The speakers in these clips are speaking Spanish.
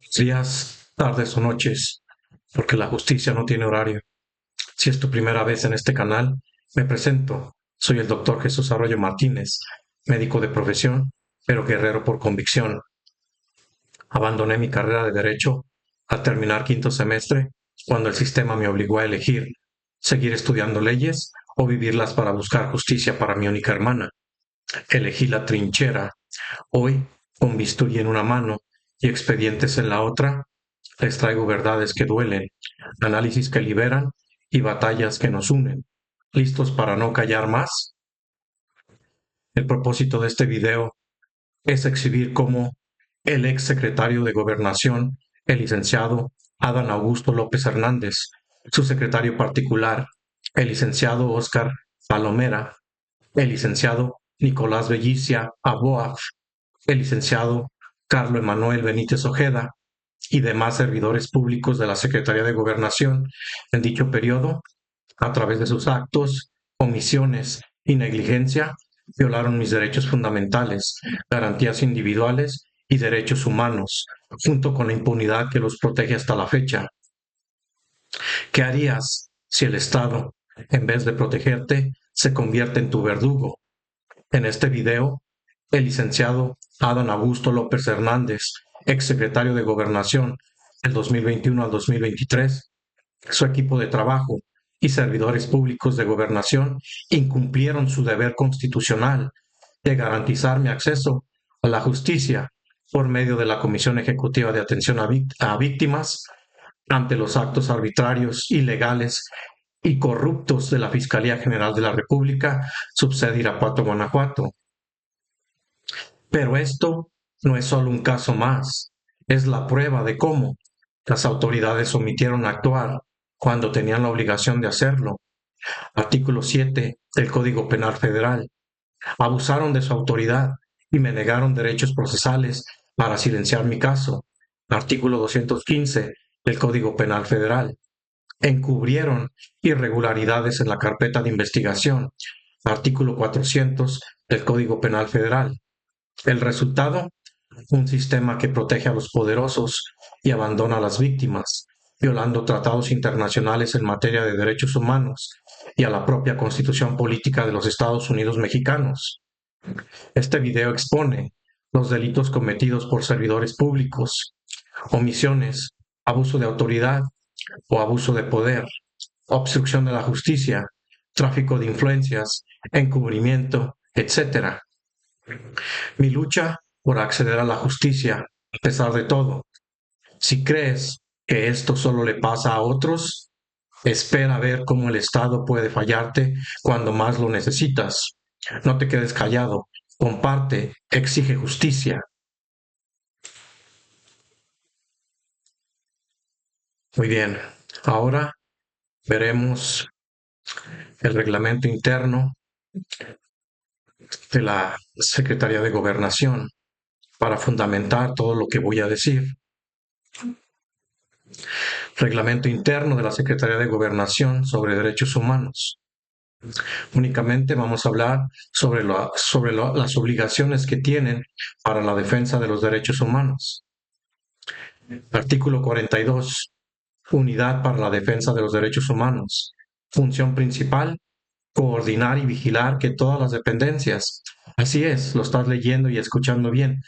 Días, tardes o noches, porque la justicia no tiene horario. Si es tu primera vez en este canal, me presento. Soy el doctor Jesús Arroyo Martínez, médico de profesión, pero guerrero por convicción. Abandoné mi carrera de Derecho al terminar quinto semestre, cuando el sistema me obligó a elegir seguir estudiando leyes o vivirlas para buscar justicia para mi única hermana. Elegí la trinchera. Hoy, con bisturí en una mano y expedientes en la otra, les traigo verdades que duelen, análisis que liberan y batallas que nos unen. ¿Listos para no callar más? El propósito de este video es exhibir cómo el ex secretario de Gobernación, el licenciado Adán Augusto López Hernández, su secretario particular, el licenciado Óscar Palomera, el licenciado Nicolás Bellicia Aboaf, el licenciado Carlo Emanuel Benítez Ojeda y demás servidores públicos de la Secretaría de Gobernación en dicho periodo, a través de sus actos, omisiones y negligencia, violaron mis derechos fundamentales, garantías individuales y derechos humanos, junto con la impunidad que los protege hasta la fecha. ¿Qué harías si el Estado, en vez de protegerte, se convierte en tu verdugo? En este video, el licenciado Adán Augusto López Hernández, exsecretario de Gobernación del 2021 al 2023, su equipo de trabajo y servidores públicos de gobernación incumplieron su deber constitucional de garantizar mi acceso a la justicia por medio de la Comisión Ejecutiva de Atención a Víctimas ante los actos arbitrarios, ilegales y corruptos de la Fiscalía General de la República, subsede Irapuato, Guanajuato. Pero esto no es solo un caso más, es la prueba de cómo las autoridades omitieron actuar cuando tenían la obligación de hacerlo. Artículo 7 del Código Penal Federal. Abusaron de su autoridad y me negaron derechos procesales para silenciar mi caso. Artículo 215 del Código Penal Federal. Encubrieron irregularidades en la carpeta de investigación. Artículo 400 del Código Penal Federal. El resultado, un sistema que protege a los poderosos y abandona a las víctimas, violando tratados internacionales en materia de derechos humanos y a la propia Constitución Política de los Estados Unidos mexicanos. Este video expone los delitos cometidos por servidores públicos, omisiones, abuso de autoridad o abuso de poder, obstrucción de la justicia, tráfico de influencias, encubrimiento, etc. Mi lucha por acceder a la justicia, a pesar de todo. Si crees que esto solo le pasa a otros, espera ver cómo el Estado puede fallarte cuando más lo necesitas. No te quedes callado, comparte, exige justicia. Muy bien, ahora veremos el reglamento interno de la Secretaría de Gobernación para fundamentar todo lo que voy a decir. Reglamento interno de la Secretaría de Gobernación sobre Derechos Humanos. Únicamente vamos a hablar sobre las obligaciones que tienen para la defensa de los derechos humanos. Artículo 42. Unidad para la defensa de los derechos humanos. Función principal, coordinar y vigilar que todas las dependencias, así es, lo estás leyendo y escuchando bien,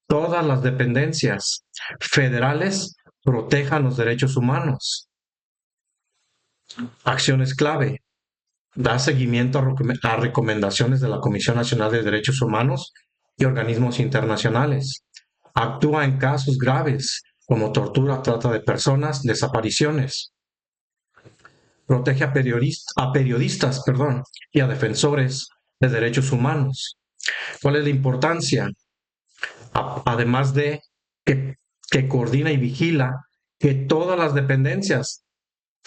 todas las dependencias federales protejan los derechos humanos. Acciones clave. Da seguimiento a recomendaciones de la Comisión Nacional de Derechos Humanos y organismos internacionales. Actúa en casos graves como tortura, trata de personas, desapariciones. Protege a periodistas y a defensores de derechos humanos. ¿Cuál es la importancia? Además de que coordina y vigila que todas las dependencias,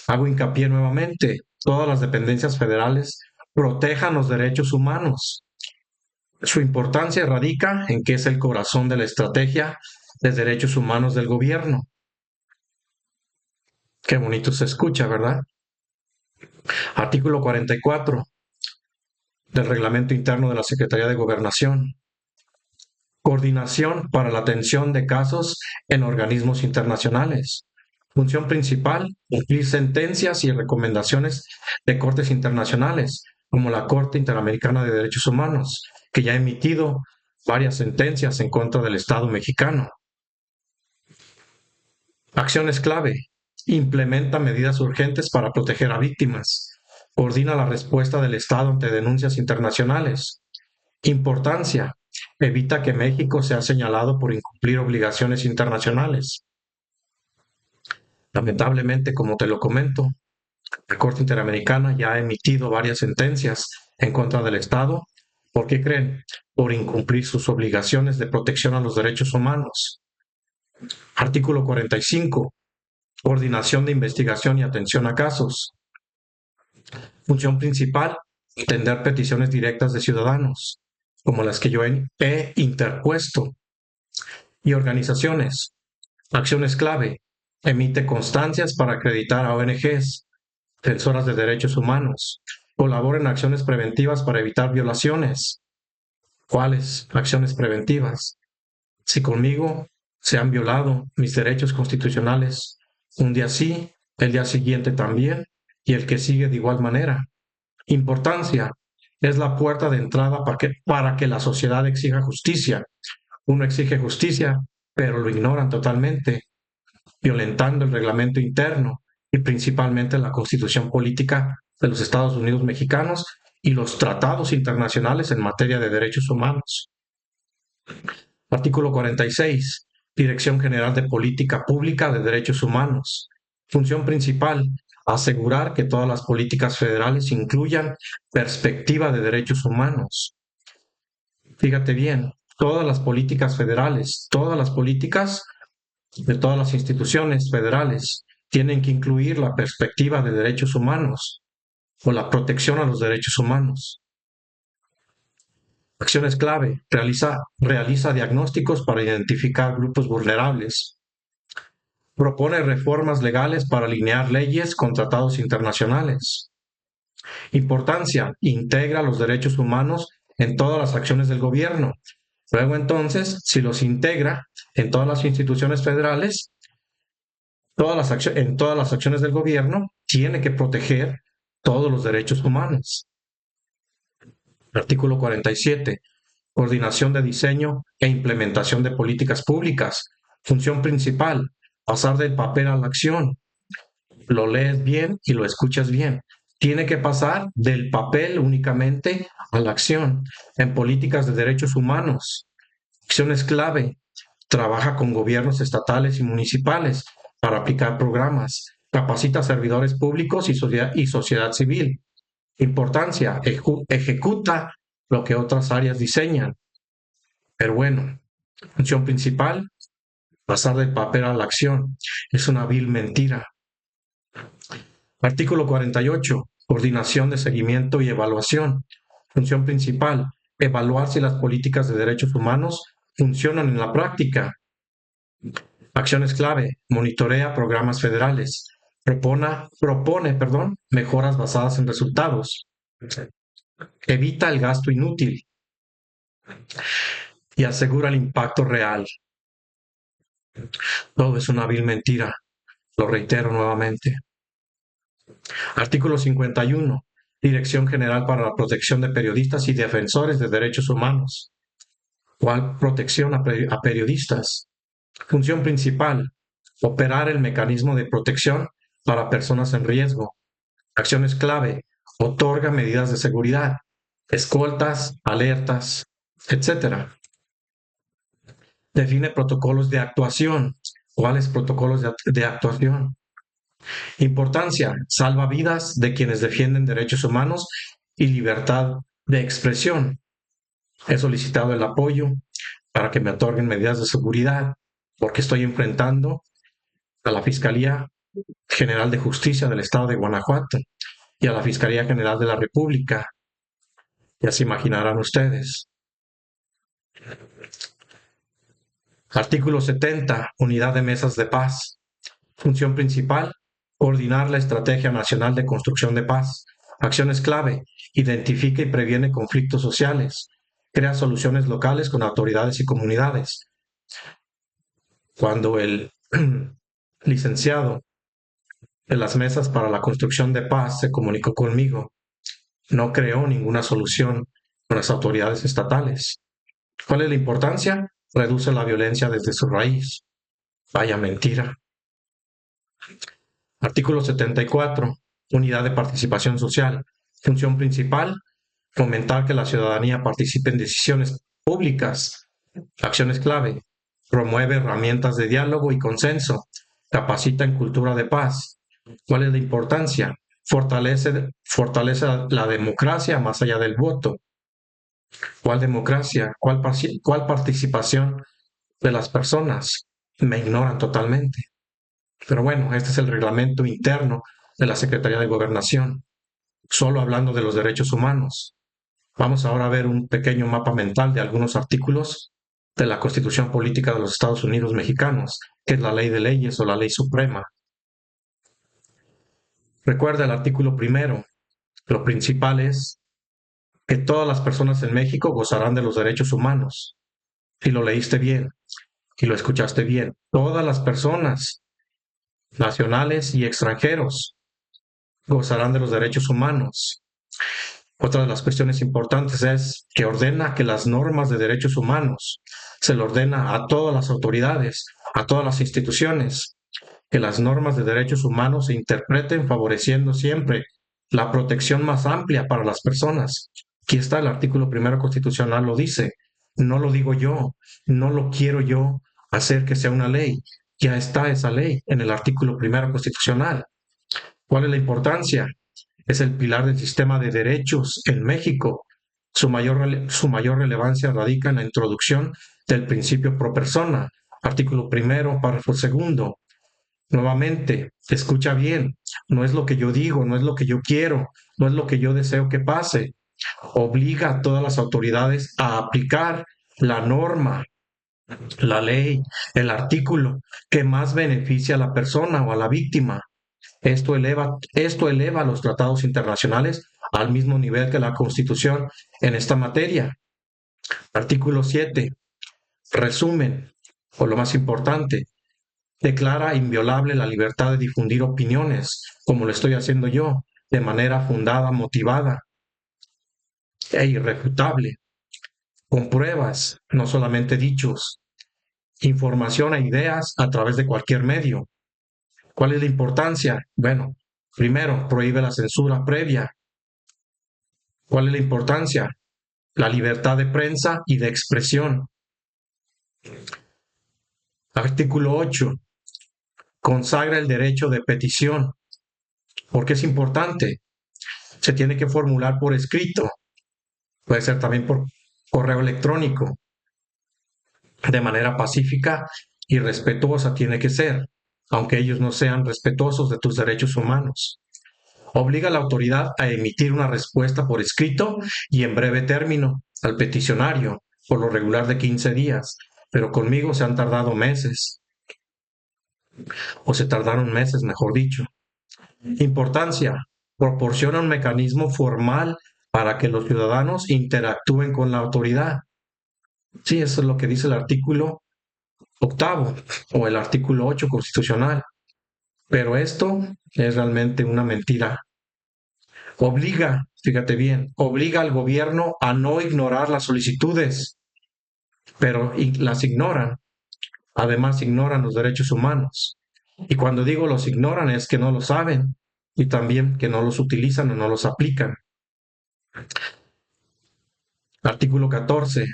hago hincapié nuevamente, todas las dependencias federales protejan los derechos humanos. Su importancia radica en que es el corazón de la estrategia de derechos humanos del gobierno. Qué bonito se escucha, ¿verdad? Artículo 44 del Reglamento Interno de la Secretaría de Gobernación. Coordinación para la atención de casos en organismos internacionales. Función principal, cumplir sentencias y recomendaciones de cortes internacionales, como la Corte Interamericana de Derechos Humanos, que ya ha emitido varias sentencias en contra del Estado mexicano. Acciones clave. Implementa medidas urgentes para proteger a víctimas. Coordina la respuesta del Estado ante denuncias internacionales. Importancia. Evita que México sea señalado por incumplir obligaciones internacionales. Lamentablemente, como te lo comento, la Corte Interamericana ya ha emitido varias sentencias en contra del Estado. ¿Por qué creen? Por incumplir sus obligaciones de protección a los derechos humanos. Artículo 45. Coordinación de investigación y atención a casos. Función principal, atender peticiones directas de ciudadanos, como las que yo he interpuesto. Y organizaciones. Acciones clave. Emite constancias para acreditar a ONGs, defensoras de derechos humanos. Colabora en acciones preventivas para evitar violaciones. ¿Cuáles acciones preventivas? Si conmigo se han violado mis derechos constitucionales, un día sí, el día siguiente también, y el que sigue de igual manera. Importancia. Es la puerta de entrada para que la sociedad exija justicia. Uno exige justicia, pero lo ignoran totalmente, violentando el reglamento interno y principalmente la Constitución política de los Estados Unidos mexicanos y los tratados internacionales en materia de derechos humanos. Artículo 46. Dirección General de Política Pública de Derechos Humanos. Función principal, asegurar que todas las políticas federales incluyan perspectiva de derechos humanos. Fíjate bien, todas las políticas federales, todas las políticas de todas las instituciones federales tienen que incluir la perspectiva de derechos humanos o la protección a los derechos humanos. Acciones clave. Realiza diagnósticos para identificar grupos vulnerables. Propone reformas legales para alinear leyes con tratados internacionales. Importancia. Integra los derechos humanos en todas las acciones del gobierno. Luego entonces, si los integra en todas las instituciones federales, en todas las acciones del gobierno, tiene que proteger todos los derechos humanos. Artículo 47. Coordinación de diseño e implementación de políticas públicas. Función principal, pasar del papel a la acción. Lo lees bien y lo escuchas bien. Tiene que pasar del papel únicamente a la acción. En políticas de derechos humanos, acciones clave. Trabaja con gobiernos estatales y municipales para aplicar programas. Capacita servidores públicos y sociedad civil. Importancia, ejecuta lo que otras áreas diseñan. Pero bueno, función principal, pasar del papel a la acción. Es una vil mentira. Artículo 48. Coordinación de seguimiento y evaluación. Función principal, evaluar si las políticas de derechos humanos funcionan en la práctica. Acciones clave, monitorea programas federales. Propone, mejoras basadas en resultados. Evita el gasto inútil y asegura el impacto real. Todo es una vil mentira. Lo reitero nuevamente. Artículo 51. Dirección General para la Protección de Periodistas y Defensores de Derechos Humanos. ¿Cuál protección a periodistas? Función principal, operar el mecanismo de protección para personas en riesgo. Acciones clave, otorga medidas de seguridad, escoltas, alertas, etc. Define protocolos de actuación. ¿Cuáles protocolos de actuación? Importancia, salva vidas de quienes defienden derechos humanos y libertad de expresión. He solicitado el apoyo para que me otorguen medidas de seguridad porque estoy enfrentando a la Fiscalía General de Justicia del Estado de Guanajuato y a la Fiscalía General de la República. Ya se imaginarán ustedes. Artículo 70. Unidad de mesas de paz. Función principal, coordinar la Estrategia Nacional de Construcción de Paz. Acciones clave, identifica y previene conflictos sociales. crea soluciones locales con autoridades y comunidades. Cuando el licenciado de las mesas para la construcción de paz se comunicó conmigo, no creó ninguna solución con las autoridades estatales. ¿Cuál es la importancia? Reduce la violencia desde su raíz. Vaya mentira. Artículo 74. Unidad de participación social. Función principal, fomentar que la ciudadanía participe en decisiones públicas. Acciones clave. Promueve herramientas de diálogo y consenso. Capacita en cultura de paz. ¿Cuál es la importancia? Fortalece la democracia más allá del voto. ¿Cuál democracia? ¿Cuál participación de las personas? Me ignoran totalmente. Pero bueno, este es el reglamento interno de la Secretaría de Gobernación, solo hablando de los derechos humanos. Vamos ahora a ver un pequeño mapa mental de algunos artículos de la Constitución Política de los Estados Unidos Mexicanos, que es la ley de leyes o la ley suprema. Recuerda el artículo primero. Lo principal es que todas las personas en México gozarán de los derechos humanos. Y lo leíste bien, y lo escuchaste bien. Todas las personas, nacionales y extranjeros, gozarán de los derechos humanos. Otra de las cuestiones importantes es que ordena que las normas de derechos humanos se le ordena a todas las autoridades, a todas las instituciones, que las normas de derechos humanos se interpreten favoreciendo siempre la protección más amplia para las personas. Aquí está el artículo primero constitucional, lo dice. No lo digo yo, no lo quiero yo hacer que sea una ley. Ya está esa ley en el artículo primero constitucional. ¿Cuál es la importancia? Es el pilar del sistema de derechos en México. Su mayor relevancia radica en la introducción del principio pro persona. Artículo primero, párrafo segundo. Nuevamente, escucha bien, no es lo que yo digo, no es lo que yo quiero, no es lo que yo deseo que pase. Obliga a todas las autoridades a aplicar la norma, la ley, el artículo que más beneficia a la persona o a la víctima. Esto eleva los tratados internacionales al mismo nivel que la Constitución en esta materia. Artículo 7. Resumen, o lo más importante, declara inviolable la libertad de difundir opiniones, como lo estoy haciendo yo, de manera fundada, motivada e irrefutable, con pruebas, no solamente dichos, información e ideas a través de cualquier medio. ¿Cuál es la importancia? Bueno, primero, prohíbe la censura previa. ¿Cuál es la importancia? La libertad de prensa y de expresión. Artículo 8. Consagra el derecho de petición. ¿Por qué es importante? Se tiene que formular por escrito. Puede ser también por correo electrónico. De manera pacífica y respetuosa tiene que ser, aunque ellos no sean respetuosos de tus derechos humanos. Obliga a la autoridad a emitir una respuesta por escrito y en breve término al peticionario, por lo regular de 15 días, pero conmigo se han tardado meses, o se tardaron meses, mejor dicho. Importancia, proporciona un mecanismo formal para que los ciudadanos interactúen con la autoridad. Sí, eso es lo que dice el artículo 8 o el artículo 8 constitucional. Pero esto es realmente una mentira. Obliga, fíjate bien, obliga al gobierno a no ignorar las solicitudes, pero las ignoran. Además, ignoran los derechos humanos. Y cuando digo los ignoran es que no lo saben y también que no los utilizan o no los aplican. Artículo 14.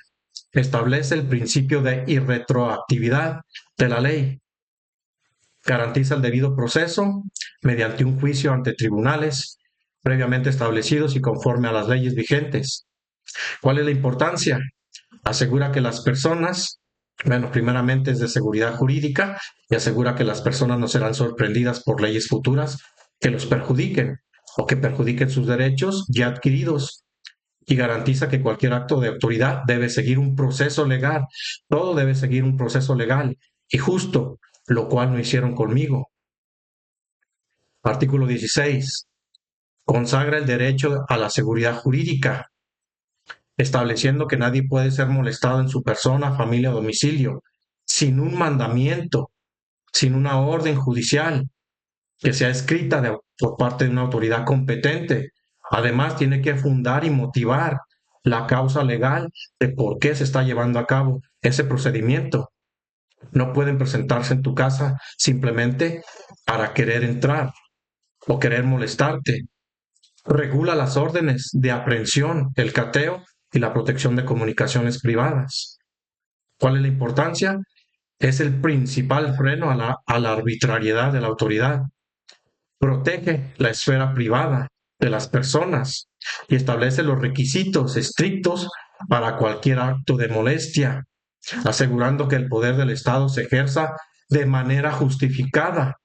Establece el principio de irretroactividad de la ley. Garantiza el debido proceso mediante un juicio ante tribunales previamente establecidos y conforme a las leyes vigentes. ¿Cuál es la importancia? Asegura que las personas, bueno, primeramente es de seguridad jurídica y asegura que las personas no serán sorprendidas por leyes futuras que los perjudiquen o que perjudiquen sus derechos ya adquiridos, y garantiza que cualquier acto de autoridad debe seguir un proceso legal. Todo debe seguir un proceso legal y justo, lo cual no hicieron conmigo. Artículo 16. Consagra el derecho a la seguridad jurídica. estableciendo que nadie puede ser molestado en su persona, familia o domicilio, sin un mandamiento, sin una orden judicial que sea escrita por parte de una autoridad competente. Además, tiene que fundar y motivar la causa legal de por qué se está llevando a cabo ese procedimiento. No pueden presentarse en tu casa simplemente para querer entrar o querer molestarte. Regula las órdenes de aprehensión, el cateo y la protección de comunicaciones privadas. ¿Cuál es la importancia? Es el principal freno a la arbitrariedad de la autoridad. Protege la esfera privada de las personas y establece los requisitos estrictos para cualquier acto de molestia, asegurando que el poder del Estado se ejerza de manera justificada,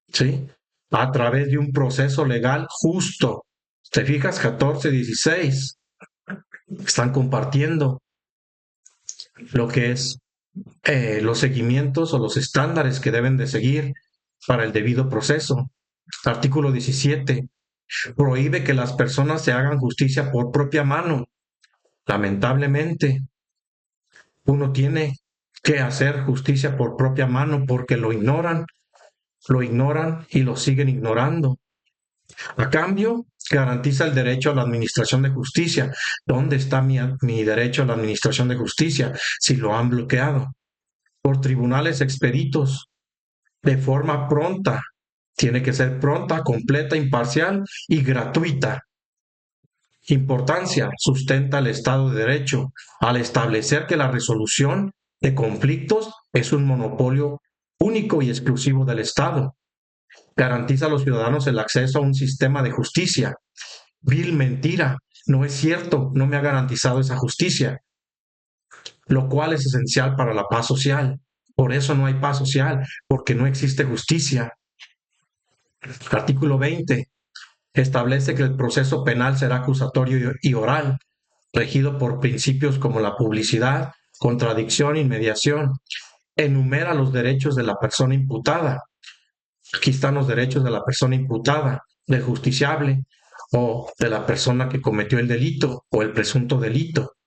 ¿sí? A través de un proceso legal justo. ¿Te fijas? 14, 16. Están compartiendo lo que es los seguimientos o los estándares que deben de seguir para el debido proceso. Artículo 17. Prohíbe que las personas se hagan justicia por propia mano. Lamentablemente, uno tiene que hacer justicia por propia mano porque lo ignoran y lo siguen ignorando. A cambio, garantiza el derecho a la administración de justicia. ¿Dónde está mi derecho a la administración de justicia si lo han bloqueado? Por tribunales expeditos, de forma pronta. Tiene que ser pronta, completa, imparcial y gratuita. Importancia: sustenta el Estado de Derecho al establecer que la resolución de conflictos es un monopolio único y exclusivo del Estado. Garantiza a los ciudadanos el acceso a un sistema de justicia. Vil mentira, no es cierto, no me ha garantizado esa justicia, lo cual es esencial para la paz social. Por eso no hay paz social, porque no existe justicia. Artículo 20. Establece que el proceso penal será acusatorio y oral, regido por principios como la publicidad, contradicción y mediación. Enumera los derechos de la persona imputada. Aquí están los derechos de la persona imputada, del justiciable o de la persona que cometió el delito o el presunto delito,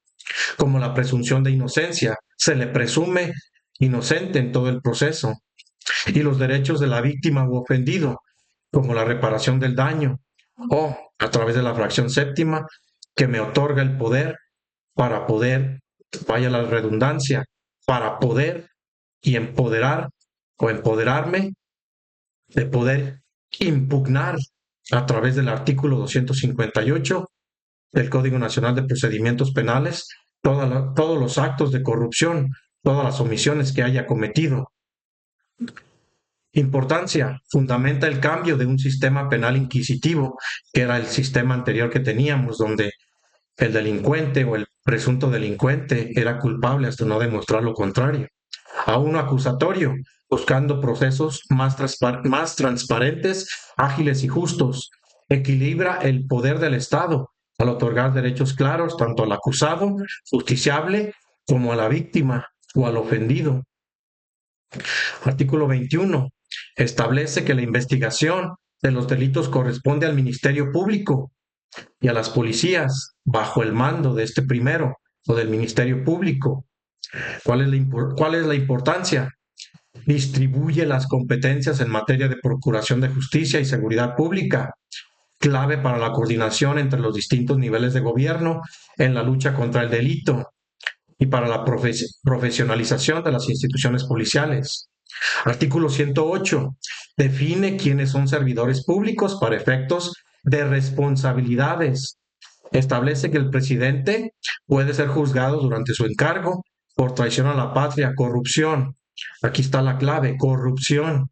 como la presunción de inocencia. Se le presume inocente en todo el proceso. Y los derechos de la víctima u ofendido, como la reparación del daño, o a través de la fracción séptima, que me otorga el poder para poder, vaya la redundancia, para poder y empoderar o empoderarme de poder impugnar a través del artículo 258 del Código Nacional de Procedimientos Penales todos los actos de corrupción, todas las omisiones que haya cometido. Importancia: fundamenta el cambio de un sistema penal inquisitivo, que era el sistema anterior que teníamos, donde el delincuente o el presunto delincuente era culpable hasta no demostrar lo contrario, a uno acusatorio, buscando procesos más transparentes, ágiles y justos. Equilibra el poder del Estado al otorgar derechos claros tanto al acusado, justiciable, como a la víctima o al ofendido. Artículo 21. Establece que la investigación de los delitos corresponde al Ministerio Público y a las policías bajo el mando de este primero o del Ministerio Público. ¿Cuál es la importancia? Distribuye las competencias en materia de procuración de justicia y seguridad pública, clave para la coordinación entre los distintos niveles de gobierno en la lucha contra el delito y para la profesionalización de las instituciones policiales. Artículo 108. Define quiénes son servidores públicos para efectos de responsabilidades. Establece que el presidente puede ser juzgado durante su encargo por traición a la patria, corrupción. Aquí está la clave: corrupción.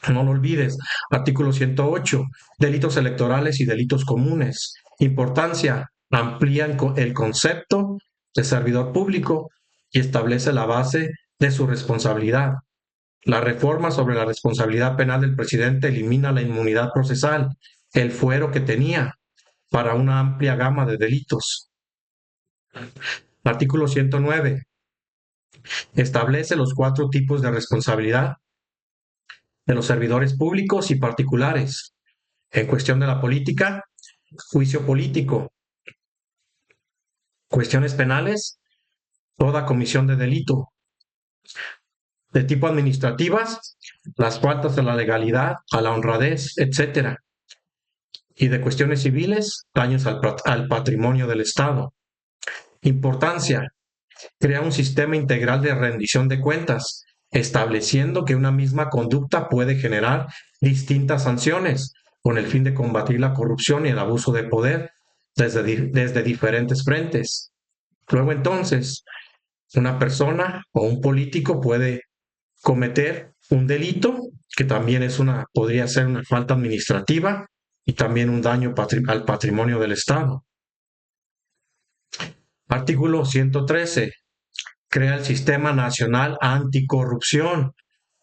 No lo olvides. Artículo 108. Delitos electorales y delitos comunes. Importancia: amplían el concepto de servidor público y establece la base de su responsabilidad. La reforma sobre la responsabilidad penal del presidente elimina la inmunidad procesal, el fuero que tenía para una amplia gama de delitos. Artículo 109. Establece los 4 tipos de responsabilidad de los servidores públicos y particulares. En cuestión de la política, juicio político. Cuestiones penales, toda comisión de delito. De tipo administrativas, las faltas a la legalidad, a la honradez, etcétera. Y de cuestiones civiles, daños al patrimonio del Estado. Importancia, crea un sistema integral de rendición de cuentas, estableciendo que una misma conducta puede generar distintas sanciones con el fin de combatir la corrupción y el abuso de poder desde diferentes frentes. Luego entonces, una persona o un político puede cometer un delito, que también podría ser una falta administrativa y también un daño al patrimonio del Estado. Artículo 113. Crea el Sistema Nacional Anticorrupción.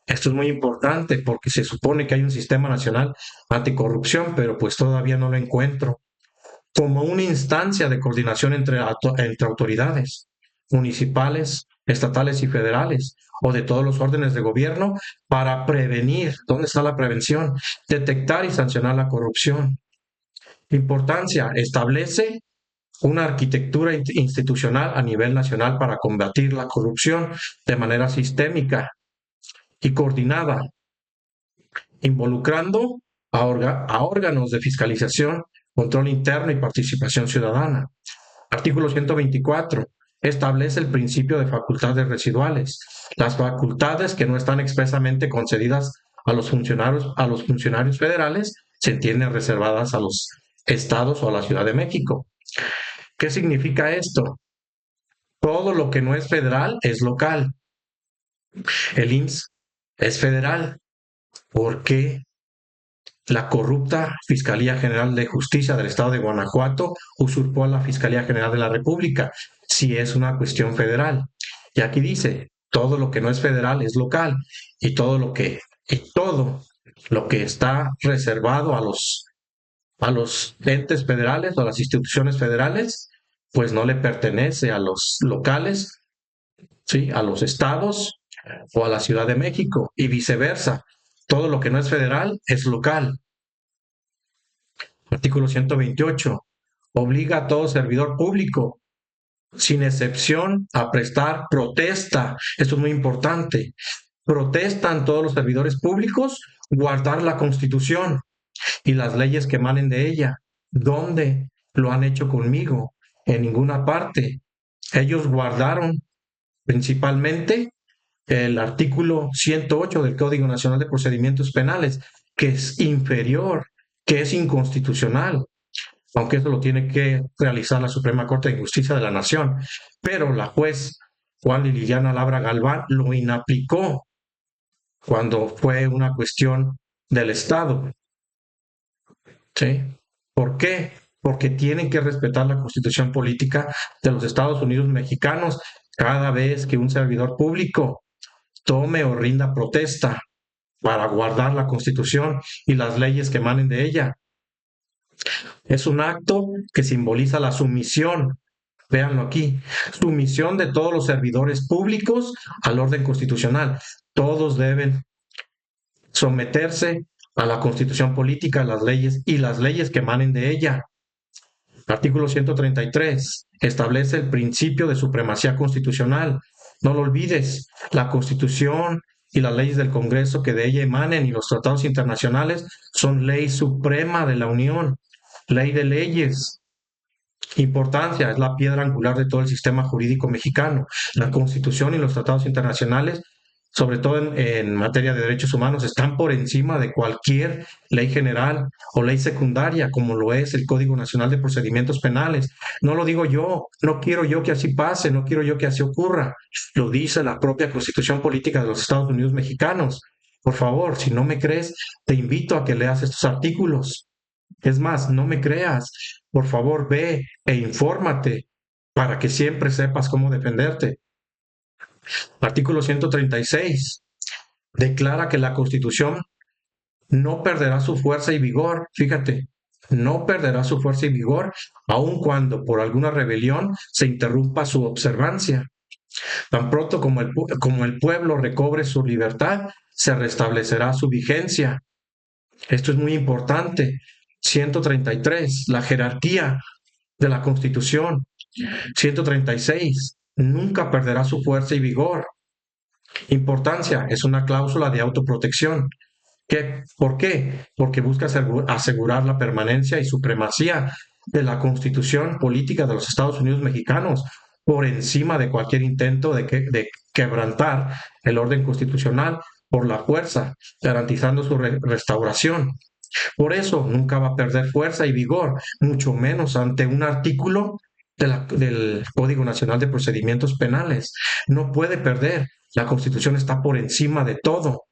Esto es muy importante porque se supone que hay un sistema nacional anticorrupción, pero pues todavía no lo encuentro. Como una instancia de coordinación entre autoridades municipales, estatales y federales, o de todos los órdenes de gobierno, para prevenir, ¿dónde está la prevención? Detectar y sancionar la corrupción. Importancia, establece una arquitectura institucional a nivel nacional para combatir la corrupción de manera sistémica y coordinada, involucrando a órganos de fiscalización, control interno y participación ciudadana. Artículo 124. Establece el principio de facultades residuales. Las facultades que no están expresamente concedidas a los funcionarios federales se entienden reservadas a los estados o a la Ciudad de México. ¿Qué significa esto? Todo lo que no es federal es local. El IMSS es federal. ¿Por qué la corrupta Fiscalía General de Justicia del Estado de Guanajuato usurpó a la Fiscalía General de la República? Si es una cuestión federal. Y aquí dice, todo lo que no es federal es local y todo lo que está reservado a los entes federales o a las instituciones federales, pues no le pertenece a los locales, ¿sí? A los estados o a la Ciudad de México y viceversa. Todo lo que no es federal es local. Artículo 128. Obliga a todo servidor público, sin excepción, a prestar protesta. Esto es muy importante. Protestan todos los servidores públicos guardar la Constitución y las leyes que emanen de ella. ¿Dónde lo han hecho conmigo? En ninguna parte. Ellos guardaron principalmente el artículo 108 del Código Nacional de Procedimientos Penales, que es inferior, que es inconstitucional, aunque eso lo tiene que realizar la Suprema Corte de Justicia de la Nación. Pero la juez Juan Liliana Labra Galván lo inaplicó cuando fue una cuestión del Estado. ¿Sí? ¿Por qué? Porque tienen que respetar la Constitución política de los Estados Unidos mexicanos cada vez que un servidor público tome o rinda protesta para guardar la Constitución y las leyes que emanen de ella. Es un acto que simboliza la sumisión, véanlo aquí, sumisión de todos los servidores públicos al orden constitucional. Todos deben someterse a la Constitución política, a las leyes y las leyes que emanen de ella. Artículo 133. Establece el principio de supremacía constitucional. No lo olvides, la Constitución y las leyes del Congreso que de ella emanen y los tratados internacionales son ley suprema de la Unión, ley de leyes. Importancia, es la piedra angular de todo el sistema jurídico mexicano. La Constitución y los tratados internacionales, sobre todo en materia de derechos humanos, están por encima de cualquier ley general o ley secundaria, como lo es el Código Nacional de Procedimientos Penales. No lo digo yo, no quiero yo que así pase, no quiero yo que así ocurra. Lo dice la propia Constitución Política de los Estados Unidos Mexicanos. Por favor, si no me crees, te invito a que leas estos artículos. Es más, no me creas, por favor ve e infórmate para que siempre sepas cómo defenderte. Artículo 136. Declara que la Constitución no perderá su fuerza y vigor, fíjate, no perderá su fuerza y vigor, aun cuando por alguna rebelión se interrumpa su observancia. Tan pronto como el pueblo recobre su libertad, se restablecerá su vigencia. Esto es muy importante. 133. La jerarquía de la Constitución. 136. Nunca perderá su fuerza y vigor. Importancia, es una cláusula de autoprotección. ¿Por qué? Porque busca asegurar la permanencia y supremacía de la Constitución política de los Estados Unidos mexicanos por encima de cualquier intento de quebrantar el orden constitucional por la fuerza, garantizando su restauración. Por eso nunca va a perder fuerza y vigor, mucho menos ante un artículo del Código Nacional de Procedimientos Penales. No puede perder. La Constitución está por encima de todo.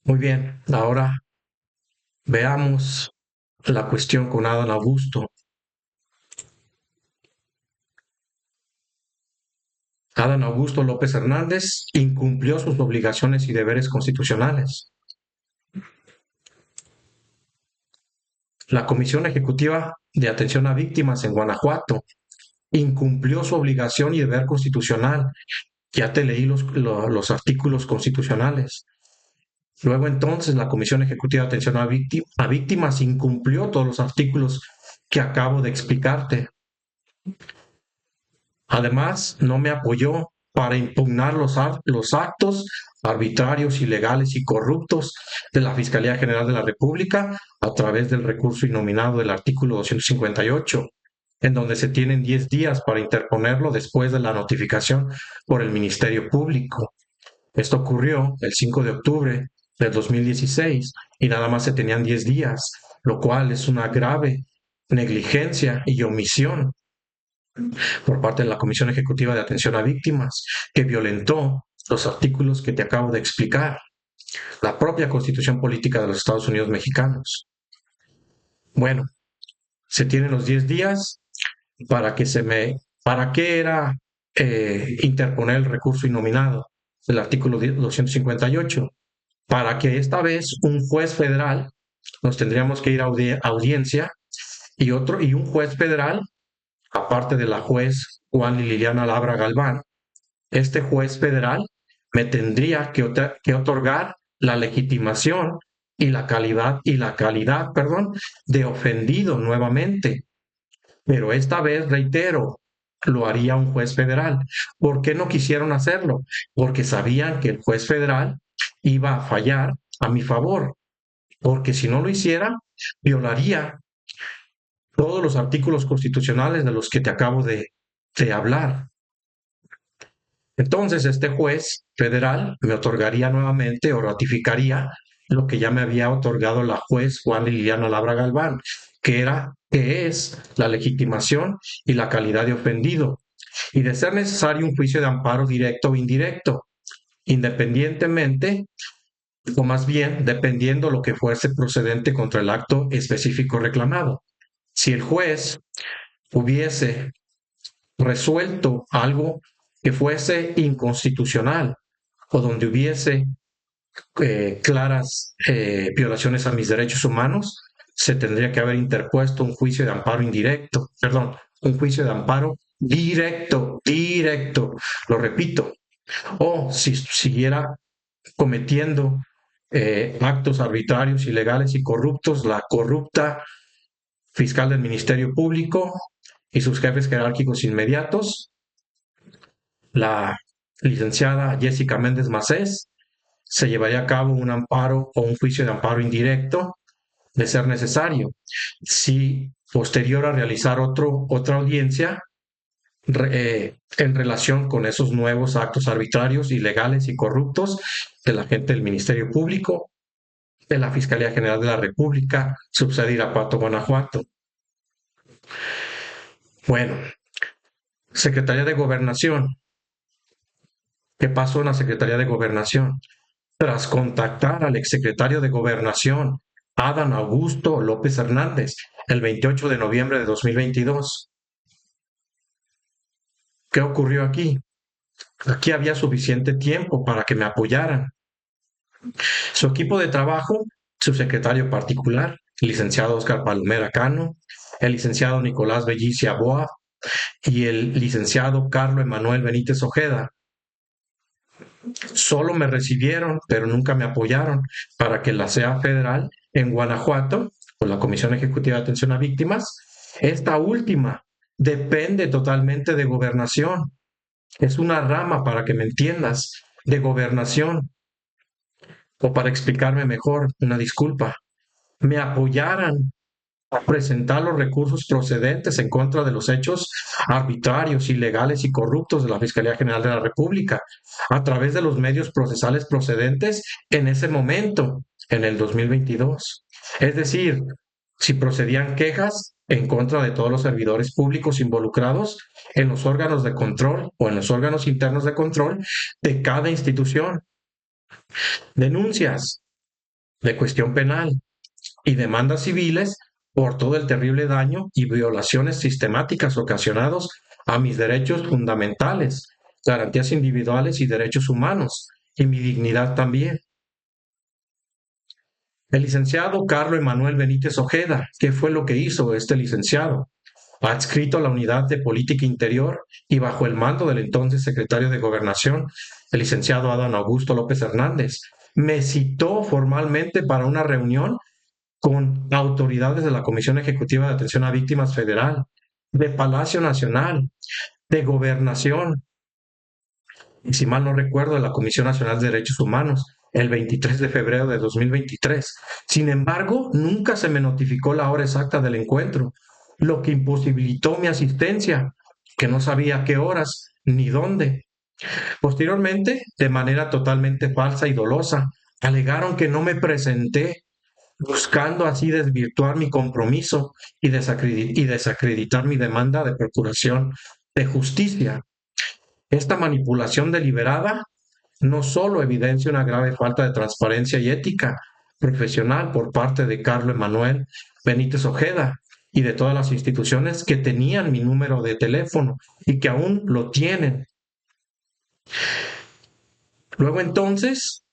Muy bien, ahora veamos la cuestión con Adán Augusto. Adán Augusto López Hernández incumplió sus obligaciones y deberes constitucionales. La Comisión Ejecutiva de Atención a Víctimas en Guanajuato incumplió su obligación y deber constitucional. Ya te leí los artículos constitucionales. Luego entonces la Comisión Ejecutiva de Atención a Víctimas incumplió todos los artículos que acabo de explicarte. Además, no me apoyó para impugnar los actos arbitrarios, ilegales y corruptos de la Fiscalía General de la República a través del recurso innominado del artículo 258, en donde se tienen 10 días para interponerlo después de la notificación por el Ministerio Público. Esto ocurrió el 5 de octubre del 2016 y nada más se tenían 10 días, lo cual es una grave negligencia y omisión por parte de la Comisión Ejecutiva de Atención a Víctimas, que violentó los artículos que te acabo de explicar, la propia Constitución Política de los Estados Unidos Mexicanos. Bueno, se tienen los 10 días para qué era interponer el recurso innominado del artículo 258, para que esta vez un juez federal, nos tendríamos que ir a audiencia, y un juez federal, aparte de la juez Juan Liliana Labra Galván, este juez federal me tendría que otorgar la legitimación y la calidad, de ofendido nuevamente. Pero esta vez, reitero, lo haría un juez federal. ¿Por qué no quisieron hacerlo? Porque sabían que el juez federal iba a fallar a mi favor, porque si no lo hiciera, violaría todos los artículos constitucionales de los que te acabo de hablar. Entonces, este juez federal me otorgaría nuevamente o ratificaría lo que ya me había otorgado la juez Juan Liliana Labra Galván, que es la legitimación y la calidad de ofendido, y de ser necesario un juicio de amparo directo o indirecto, independientemente, o más bien dependiendo lo que fuese procedente contra el acto específico reclamado. Si el juez hubiese resuelto algo que fuese inconstitucional o donde hubiese claras violaciones a mis derechos humanos, se tendría que haber interpuesto un juicio de amparo un juicio de amparo directo, lo repito. O si siguiera cometiendo actos arbitrarios, ilegales y corruptos, la corrupta fiscal del Ministerio Público y sus jefes jerárquicos inmediatos, la licenciada Jessica Méndez Macés, se llevaría a cabo un amparo o un juicio de amparo indirecto, de ser necesario. Si posterior a realizar otra audiencia en relación con esos nuevos actos arbitrarios, ilegales y corruptos de la gente del Ministerio Público, de la Fiscalía General de la República, subsede Irapuato, Guanajuato. Bueno, Secretaría de Gobernación. ¿Qué pasó en la Secretaría de Gobernación? Tras contactar al exsecretario de Gobernación, Adán Augusto López Hernández, el 28 de noviembre de 2022. ¿Qué ocurrió aquí? Aquí había suficiente tiempo para que me apoyaran. Su equipo de trabajo, su secretario particular, el licenciado Óscar Palomera Cano, el licenciado Nicolás Bellicia Boa y el licenciado Carlos Emanuel Benítez Ojeda, solo me recibieron, pero nunca me apoyaron para que la CEA federal en Guanajuato, con la Comisión Ejecutiva de Atención a Víctimas, esta última depende totalmente de gobernación. Es una rama, para que me entiendas, de gobernación. O para explicarme mejor, una disculpa, me apoyaran a presentar los recursos procedentes en contra de los hechos arbitrarios, ilegales y corruptos de la Fiscalía General de la República a través de los medios procesales procedentes en ese momento, en el 2022. Es decir, si procedían quejas en contra de todos los servidores públicos involucrados en los órganos de control o en los órganos internos de control de cada institución. Denuncias de cuestión penal y demandas civiles por todo el terrible daño y violaciones sistemáticas ocasionados a mis derechos fundamentales, garantías individuales y derechos humanos, y mi dignidad también. El licenciado Carlos Emanuel Benítez Ojeda, ¿qué fue lo que hizo este licenciado? Adscrito a la Unidad de Política Interior y bajo el mando del entonces secretario de Gobernación, el licenciado Adán Augusto López Hernández, me citó formalmente para una reunión con autoridades de la Comisión Ejecutiva de Atención a Víctimas Federal, de Palacio Nacional, de Gobernación, y si mal no recuerdo, de la Comisión Nacional de Derechos Humanos, el 23 de febrero de 2023. Sin embargo, nunca se me notificó la hora exacta del encuentro, lo que imposibilitó mi asistencia, que no sabía qué horas ni dónde. Posteriormente, de manera totalmente falsa y dolosa, alegaron que no me presenté, buscando así desvirtuar mi compromiso y desacreditar mi demanda de procuración de justicia. Esta manipulación deliberada no solo evidencia una grave falta de transparencia y ética profesional por parte de Carlos Emanuel Benítez Ojeda y de todas las instituciones que tenían mi número de teléfono y que aún lo tienen. Luego entonces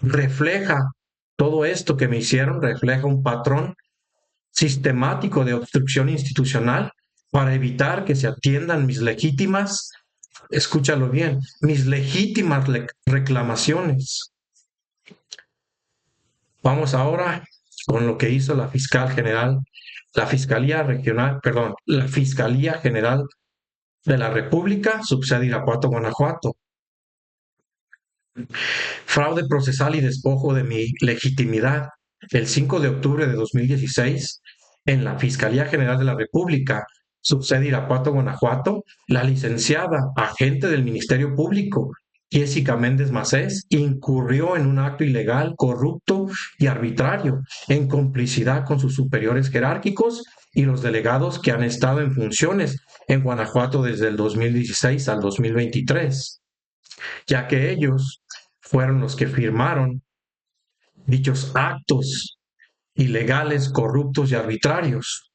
refleja todo esto que me hicieron, refleja un patrón sistemático de obstrucción institucional para evitar que se atiendan mis legítimas, escúchalo bien, mis legítimas reclamaciones. Vamos ahora con lo que hizo la fiscal general, la Fiscalía Regional, perdón, la Fiscalía General de la República, subsede Irapuato, Guanajuato. Fraude procesal y despojo de mi legitimidad. El 5 de octubre de 2016, en la Fiscalía General de la República, subsede Irapuato, Guanajuato, la licenciada agente del Ministerio Público, Jessica Méndez Macés, incurrió en un acto ilegal, corrupto y arbitrario, en complicidad con sus superiores jerárquicos y los delegados que han estado en funciones en Guanajuato desde el 2016 al 2023, ya que ellos fueron los que firmaron dichos actos ilegales, corruptos y arbitrarios.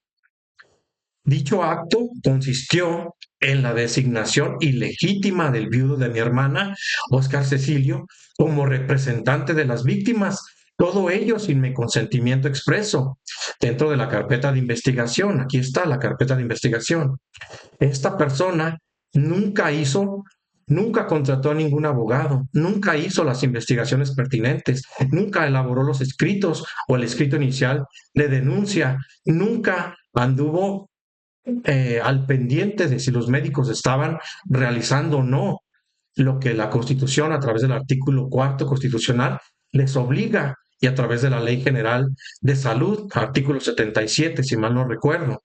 Dicho acto consistió en la designación ilegítima del viudo de mi hermana, Óscar Cecilio, como representante de las víctimas, todo ello sin mi consentimiento expreso, dentro de la carpeta de investigación. Aquí está la carpeta de investigación. Esta persona nunca contrató a ningún abogado, nunca hizo las investigaciones pertinentes, nunca elaboró los escritos o el escrito inicial de denuncia, nunca anduvo al pendiente de si los médicos estaban realizando o no lo que la Constitución, a través del artículo 4 constitucional, les obliga, y a través de la Ley General de Salud, artículo 77, si mal no recuerdo.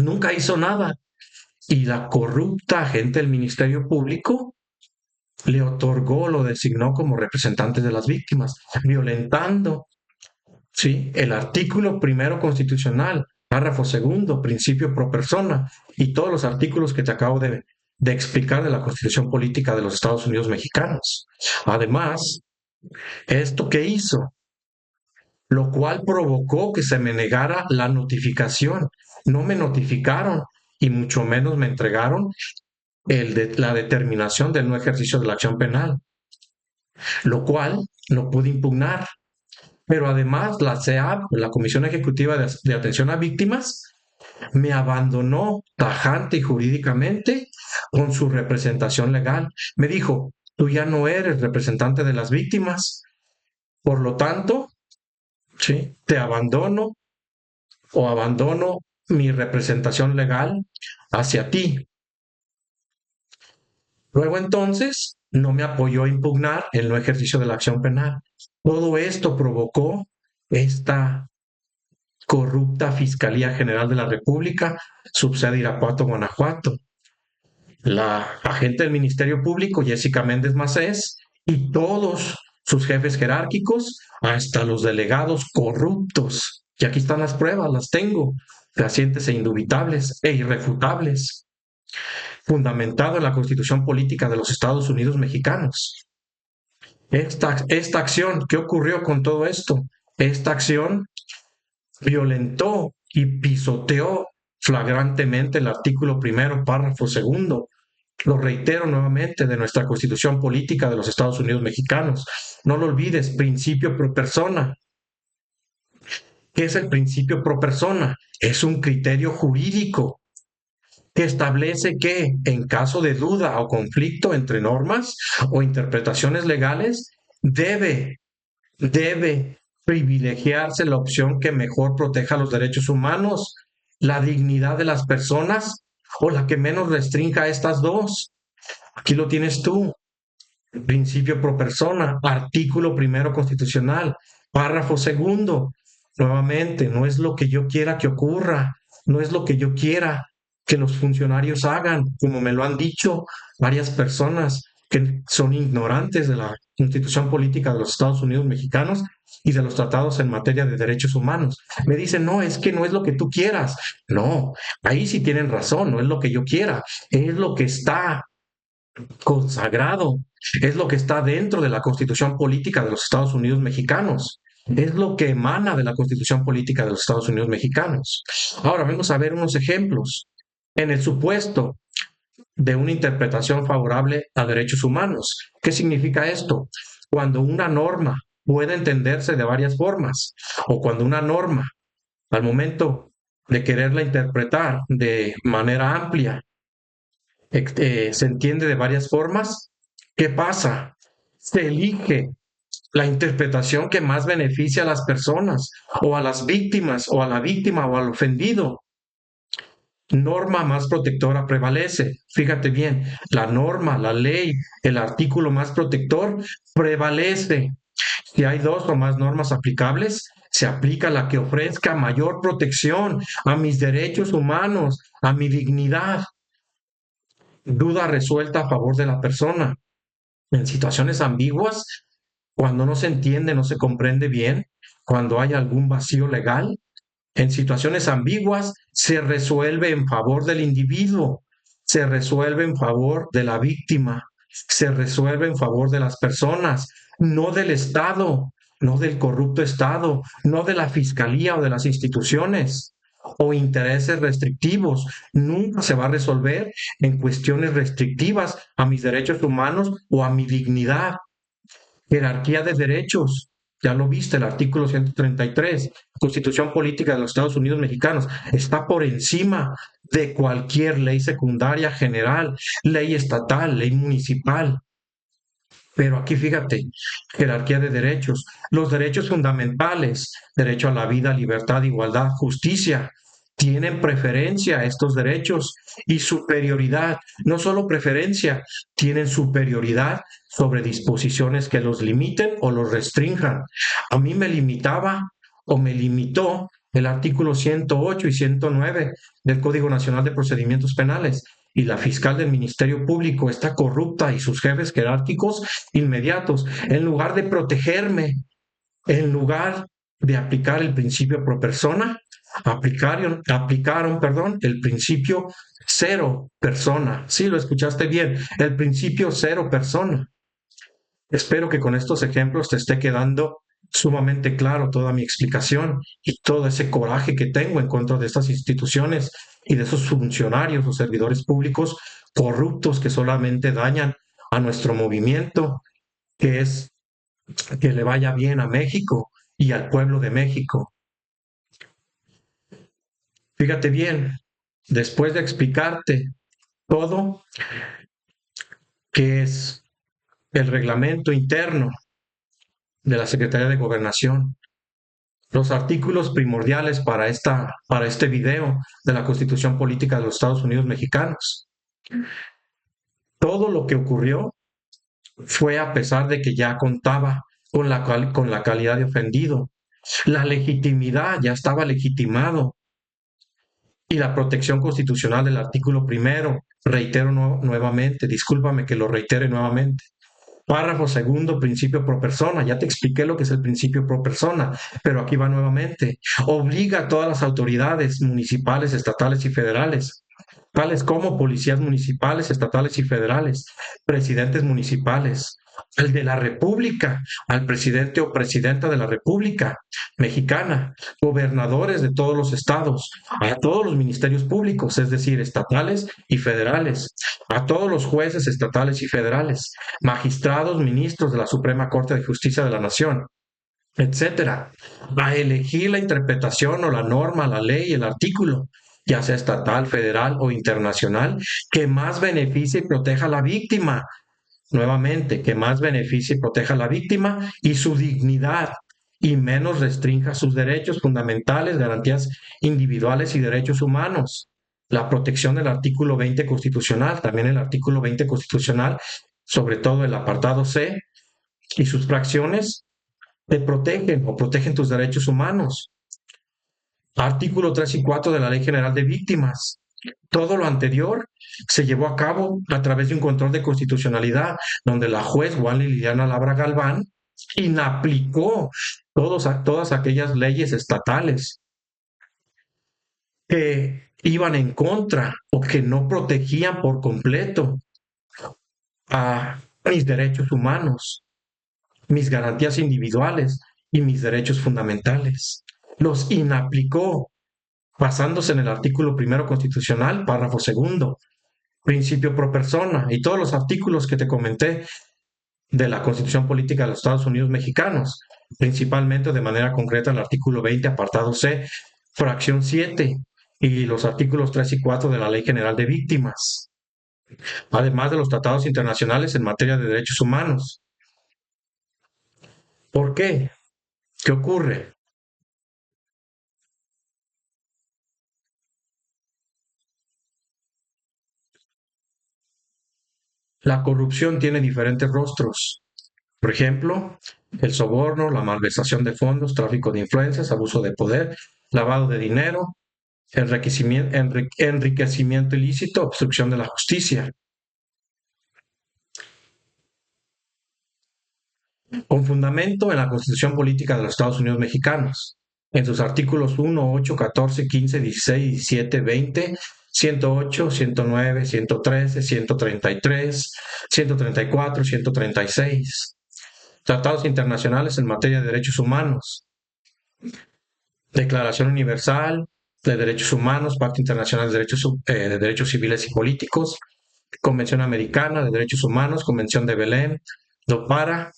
Nunca hizo nada. Y la corrupta agente del Ministerio Público le otorgó, lo designó como representante de las víctimas, violentando, ¿sí?, el artículo primero constitucional, párrafo segundo, principio pro persona, y todos los artículos que te acabo de explicar de la Constitución Política de los Estados Unidos Mexicanos. Además, ¿esto qué hizo? Lo cual provocó que se me negara la notificación. No me notificaron y mucho menos me entregaron la determinación del no ejercicio de la acción penal, lo cual no pude impugnar. Pero además la CEAP, la Comisión Ejecutiva de Atención a Víctimas, me abandonó tajante y jurídicamente con su representación legal. Me dijo, tú ya no eres representante de las víctimas, por lo tanto, ¿sí?, te abandono o abandono mi representación legal hacia ti. Luego entonces no me apoyó a impugnar el no ejercicio de la acción penal. Todo esto provocó esta corrupta Fiscalía General de la República, subsede Irapuato, Guanajuato. La agente del Ministerio Público, Jessica Méndez Macés, y todos sus jefes jerárquicos, hasta los delegados corruptos. Y aquí están las pruebas, las tengo, fehacientes e indubitables e irrefutables, fundamentado en la Constitución Política de los Estados Unidos Mexicanos. Esta acción, ¿qué ocurrió con todo esto? Esta acción violentó y pisoteó flagrantemente el artículo primero, párrafo segundo, lo reitero nuevamente, de nuestra Constitución Política de los Estados Unidos Mexicanos. No lo olvides, principio pro persona. ¿Qué es el principio pro persona? Es un criterio jurídico que establece que en caso de duda o conflicto entre normas o interpretaciones legales, debe privilegiarse la opción que mejor proteja los derechos humanos, la dignidad de las personas o la que menos restrinja estas dos. Aquí lo tienes tú. Principio pro persona, artículo primero constitucional, párrafo segundo. Nuevamente, no es lo que yo quiera que ocurra, no es lo que yo quiera que los funcionarios hagan, como me lo han dicho varias personas que son ignorantes de la Constitución Política de los Estados Unidos Mexicanos y de los tratados en materia de derechos humanos. Me dicen, no, es que no es lo que tú quieras. No, ahí sí tienen razón, no es lo que yo quiera, es lo que está consagrado, es lo que está dentro de la Constitución Política de los Estados Unidos Mexicanos, es lo que emana de la Constitución Política de los Estados Unidos Mexicanos. Ahora vamos a ver unos ejemplos. En el supuesto de una interpretación favorable a derechos humanos, ¿qué significa esto? Cuando una norma puede entenderse de varias formas, o cuando una norma, al momento de quererla interpretar de manera amplia, se entiende de varias formas. ¿Qué pasa? Se elige la interpretación que más beneficia a las personas o a las víctimas o a la víctima o al ofendido. Norma más protectora prevalece. Fíjate bien, la norma, la ley, el artículo más protector prevalece. Si hay dos o más normas aplicables, se aplica la que ofrezca mayor protección a mis derechos humanos, a mi dignidad. Duda resuelta a favor de la persona. En situaciones ambiguas, cuando no se entiende, no se comprende bien, cuando hay algún vacío legal, en situaciones ambiguas se resuelve en favor del individuo, se resuelve en favor de la víctima, se resuelve en favor de las personas, no del Estado, no del corrupto Estado, no de la fiscalía o de las instituciones o intereses restrictivos. Nunca se va a resolver en cuestiones restrictivas a mis derechos humanos o a mi dignidad. Jerarquía de derechos. Ya lo viste, el artículo 133, Constitución Política de los Estados Unidos Mexicanos, está por encima de cualquier ley secundaria general, ley estatal, ley municipal. Pero aquí fíjate, jerarquía de derechos, los derechos fundamentales, derecho a la vida, libertad, igualdad, justicia, tienen preferencia a estos derechos y superioridad, no solo preferencia, tienen superioridad sobre disposiciones que los limiten o los restrinjan. A mí me limitaba o me limitó el artículo 108 y 109 del Código Nacional de Procedimientos Penales, y la fiscal del Ministerio Público está corrupta y sus jefes jerárquicos inmediatos, en lugar de protegerme, en lugar de aplicar el principio pro persona, aplicaron el principio cero persona. Sí, lo escuchaste bien, el principio cero persona. Espero que con estos ejemplos te esté quedando sumamente claro toda mi explicación y todo ese coraje que tengo en contra de estas instituciones y de esos funcionarios o servidores públicos corruptos que solamente dañan a nuestro movimiento, que es que le vaya bien a México y al pueblo de México. Fíjate bien, después de explicarte todo, que es el reglamento interno de la Secretaría de Gobernación, Los artículos primordiales para este video de la Constitución Política de los Estados Unidos Mexicanos. Todo lo que ocurrió fue a pesar de que ya contaba con la calidad de ofendido. La legitimidad ya estaba legitimado y la protección constitucional del artículo primero, reitero nuevamente, discúlpame que lo reitere nuevamente. Párrafo segundo, principio pro persona. Ya te expliqué lo que es el principio pro persona, pero aquí va nuevamente. Obliga a todas las autoridades municipales, estatales y federales, tales como policías municipales, estatales y federales, presidentes municipales, al de la República, al presidente o presidenta de la República Mexicana, gobernadores de todos los estados, a todos los ministerios públicos, es decir, estatales y federales, a todos los jueces estatales y federales, magistrados, ministros de la Suprema Corte de Justicia de la Nación, etcétera, a elegir la interpretación o la norma, la ley, el artículo, ya sea estatal, federal o internacional, que más beneficie y proteja a la víctima. Nuevamente, que más beneficie y proteja a la víctima y su dignidad y menos restrinja sus derechos fundamentales, garantías individuales y derechos humanos. La protección del artículo 20 constitucional, también el artículo 20 constitucional, sobre todo el apartado C y sus fracciones, te protegen o protegen tus derechos humanos. Artículo 3 y 4 de la Ley General de Víctimas. Todo lo anterior se llevó a cabo a través de un control de constitucionalidad, donde la juez Juan Liliana Labra Galván inaplicó todas aquellas leyes estatales que iban en contra o que no protegían por completo a mis derechos humanos, mis garantías individuales y mis derechos fundamentales. Los inaplicó basándose en el artículo primero constitucional, párrafo segundo, principio pro persona y todos los artículos que te comenté de la Constitución Política de los Estados Unidos Mexicanos, principalmente de manera concreta el artículo 20, apartado C, fracción 7 y los artículos 3 y 4 de la Ley General de Víctimas, además de los tratados internacionales en materia de derechos humanos. ¿Por qué? ¿Qué ocurre? La corrupción tiene diferentes rostros. Por ejemplo, el soborno, la malversación de fondos, tráfico de influencias, abuso de poder, lavado de dinero, enriquecimiento ilícito, obstrucción de la justicia. Con fundamento en la Constitución Política de los Estados Unidos Mexicanos, en sus artículos 1, 8, 14, 15, 16, 17, 20, 108, 109, 113, 133, 134, 136. Tratados internacionales en materia de derechos humanos, Declaración Universal de Derechos Humanos, Pacto Internacional de Derechos Civiles y Políticos, Convención Americana de Derechos Humanos, Convención de Belén, do Para,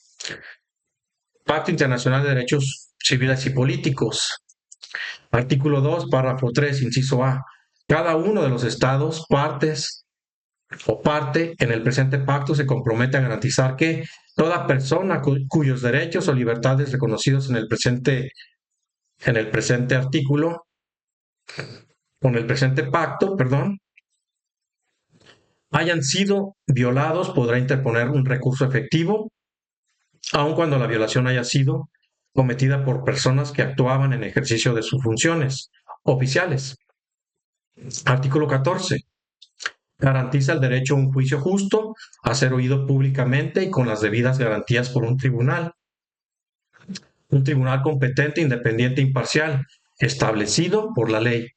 Pacto Internacional de Derechos Civiles y Políticos. Artículo 2, párrafo 3, inciso A. Cada uno de los estados, partes o parte en el presente pacto se compromete a garantizar que toda persona cuyos derechos o libertades reconocidos en el presente artículo, con el presente pacto, perdón, hayan sido violados, podrá interponer un recurso efectivo, aun cuando la violación haya sido cometida por personas que actuaban en ejercicio de sus funciones oficiales. Artículo 14. Garantiza el derecho a un juicio justo, a ser oído públicamente y con las debidas garantías por un tribunal. Un tribunal competente, independiente e imparcial, establecido por la ley,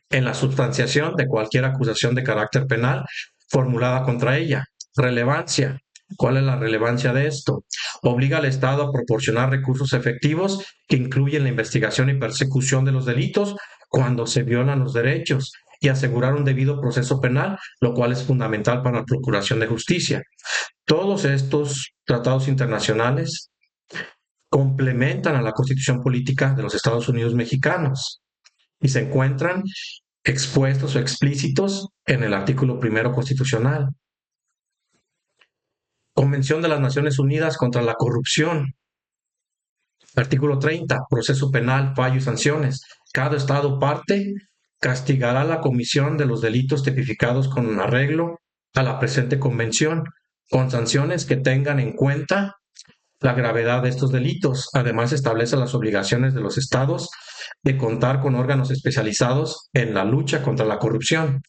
en la substanciación de cualquier acusación de carácter penal formulada contra ella. Relevancia. ¿Cuál es la relevancia de esto? Obliga al Estado a proporcionar recursos efectivos que incluyen la investigación y persecución de los delitos cuando se violan los derechos y asegurar un debido proceso penal, lo cual es fundamental para la procuración de justicia. Todos estos tratados internacionales complementan a la Constitución Política de los Estados Unidos Mexicanos y se encuentran expuestos o explícitos en el artículo primero constitucional. Convención de las Naciones Unidas contra la Corrupción. Artículo 30. Proceso penal, fallo y sanciones. Cada Estado parte castigará la comisión de los delitos tipificados con arreglo a la presente convención, con sanciones que tengan en cuenta la gravedad de estos delitos. Además, establece las obligaciones de los estados de contar con órganos especializados en la lucha contra la corrupción.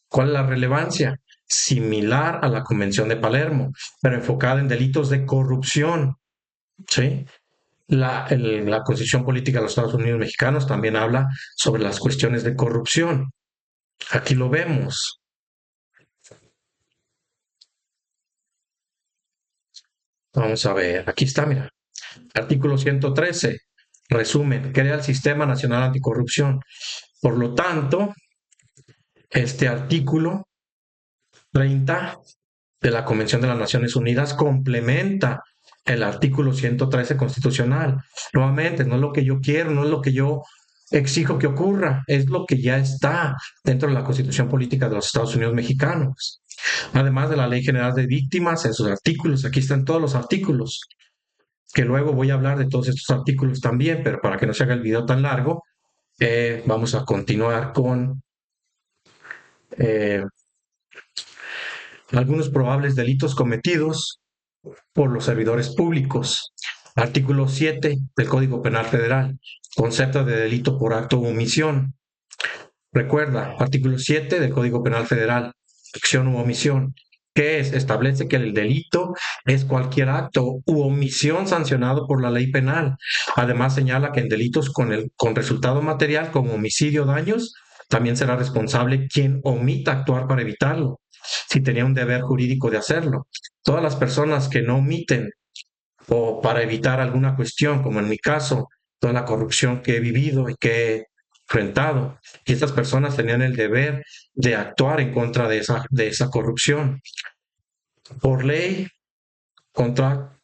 ¿Cuál es la relevancia? Similar a la Convención de Palermo, pero enfocada en delitos de corrupción. ¿Sí? La Constitución Política de los Estados Unidos Mexicanos también habla sobre las cuestiones de corrupción. Aquí lo vemos. Vamos a ver, aquí está, mira. Artículo 113. Resumen, crea el Sistema Nacional Anticorrupción. Por lo tanto, este artículo 30 de la Convención de las Naciones Unidas complementa el artículo 113 constitucional. Nuevamente, no es lo que yo quiero, no es lo que yo exijo que ocurra, es lo que ya está dentro de la Constitución Política de los Estados Unidos Mexicanos. Además de la Ley General de Víctimas, en sus artículos, aquí están todos los artículos, que luego voy a hablar de todos estos artículos también, pero para que no se haga el video tan largo, vamos a continuar con eh, algunos probables delitos cometidos por los servidores públicos. Artículo 7 del Código Penal Federal, concepto de delito por acto u omisión. Recuerda, artículo 7 del Código Penal Federal, acción u omisión. ¿Qué es? Establece que el delito es cualquier acto u omisión sancionado por la ley penal. Además señala que en delitos con resultado material como homicidio o daños, también será responsable quien omita actuar para evitarlo, si tenía un deber jurídico de hacerlo. Todas las personas que no omiten o para evitar alguna cuestión, como en mi caso, toda la corrupción que he vivido y que he enfrentado, y estas personas tenían el deber de actuar en contra de esa corrupción. Por ley, contra,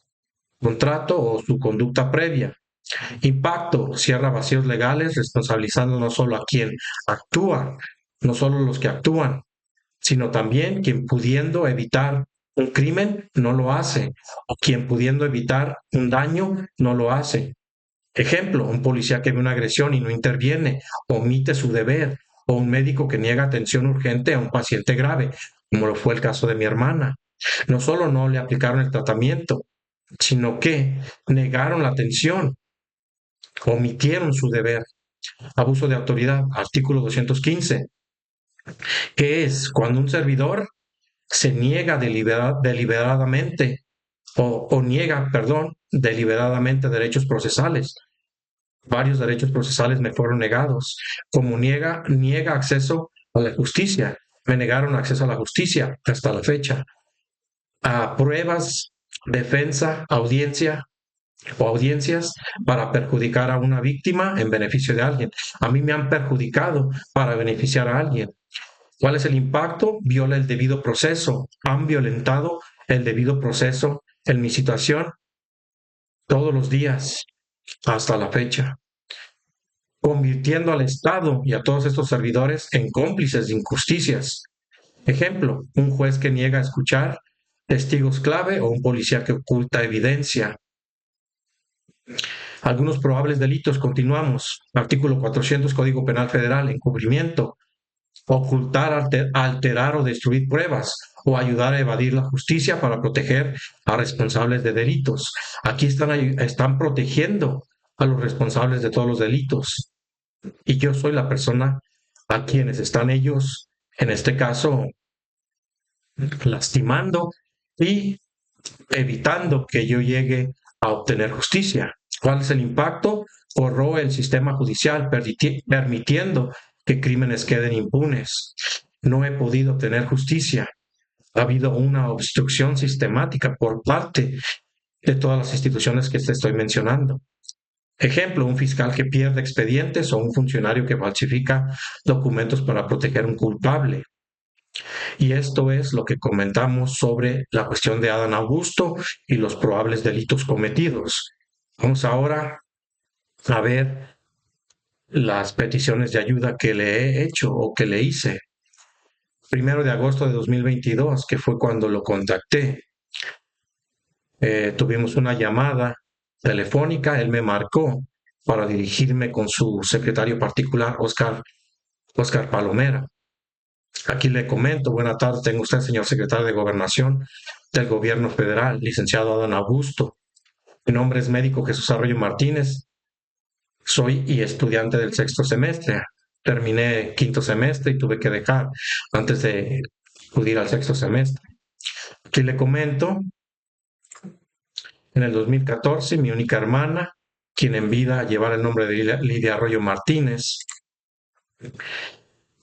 contrato o su conducta previa. Impacto, cierra vacíos legales, responsabilizando no solo a quien actúa, no solo los que actúan, sino también quien pudiendo evitar un crimen no lo hace, o quien pudiendo evitar un daño no lo hace. Ejemplo, un policía que ve una agresión y no interviene, omite su deber, o un médico que niega atención urgente a un paciente grave, como lo fue el caso de mi hermana. No solo no le aplicaron el tratamiento, sino que negaron la atención, omitieron su deber. Abuso de autoridad, artículo 215, que es cuando un servidor se niega deliberadamente o niega, perdón, deliberadamente derechos procesales. Varios derechos procesales me fueron negados, como niega acceso a la justicia. Me negaron acceso a la justicia hasta la fecha. A pruebas, defensa, audiencia o audiencias para perjudicar a una víctima en beneficio de alguien. A mí me han perjudicado para beneficiar a alguien. ¿Cuál es el impacto? Viola el debido proceso. Han violentado el debido proceso en mi situación todos los días hasta la fecha, convirtiendo al Estado y a todos estos servidores en cómplices de injusticias. Ejemplo, un juez que niega a escuchar testigos clave o un policía que oculta evidencia. Algunos probables delitos, continuamos. Artículo 400 Código Penal Federal, encubrimiento, ocultar, alterar o destruir pruebas o ayudar a evadir la justicia para proteger a responsables de delitos. Aquí están protegiendo a los responsables de todos los delitos. Y yo soy la persona a quienes están ellos, en este caso, lastimando y evitando que yo llegue a obtener justicia. ¿Cuál es el impacto? Corroe el sistema judicial, permitiendo que crímenes queden impunes. No he podido obtener justicia. Ha habido una obstrucción sistemática por parte de todas las instituciones que te estoy mencionando. Ejemplo, un fiscal que pierde expedientes o un funcionario que falsifica documentos para proteger a un culpable. Y esto es lo que comentamos sobre la cuestión de Adán Augusto y los probables delitos cometidos. Vamos ahora a ver las peticiones de ayuda que le he hecho o que le hice. 1 de agosto de 2022, que fue cuando lo contacté. Tuvimos una llamada telefónica, él me marcó para dirigirme con su secretario particular, Oscar Palomera. Aquí le comento, buenas tardes, tengo usted, señor secretario de Gobernación del Gobierno Federal, licenciado Adán Augusto. Mi nombre es médico Jesús Arroyo Martínez, soy y estudiante del sexto semestre. Terminé quinto semestre y tuve que dejar antes de acudir al sexto semestre. Aquí le comento, en el 2014, mi única hermana, quien en vida llevara el nombre de Lidia Arroyo Martínez,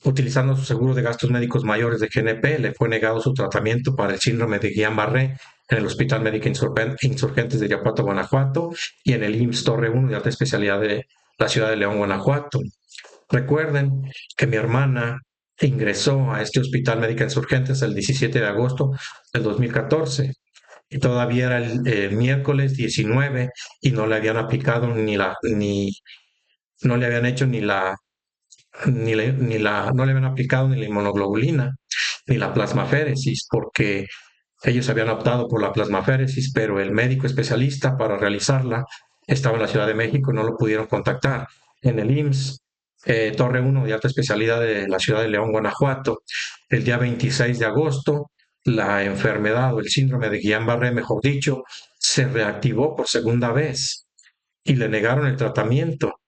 utilizando su seguro de gastos médicos mayores de GNP, le fue negado su tratamiento para el síndrome de Guillain-Barré en el Hospital Médico Insurgentes de Irapuato, Guanajuato, y en el IMSS Torre 1 de alta especialidad de la ciudad de León, Guanajuato. Recuerden que mi hermana ingresó a este Hospital Médico Insurgentes el 17 de agosto del 2014 y todavía era el miércoles 19 y no le habían aplicado no le habían hecho no le habían aplicado ni la inmunoglobulina ni la plasmaféresis, porque ellos habían optado por la plasmaféresis, pero el médico especialista para realizarla estaba en la Ciudad de México y no lo pudieron contactar. En el IMSS Torre 1 de alta especialidad de la ciudad de León, Guanajuato, el día 26 de agosto, la enfermedad o el síndrome de Guillain-Barré, mejor dicho, se reactivó por segunda vez y le negaron el tratamiento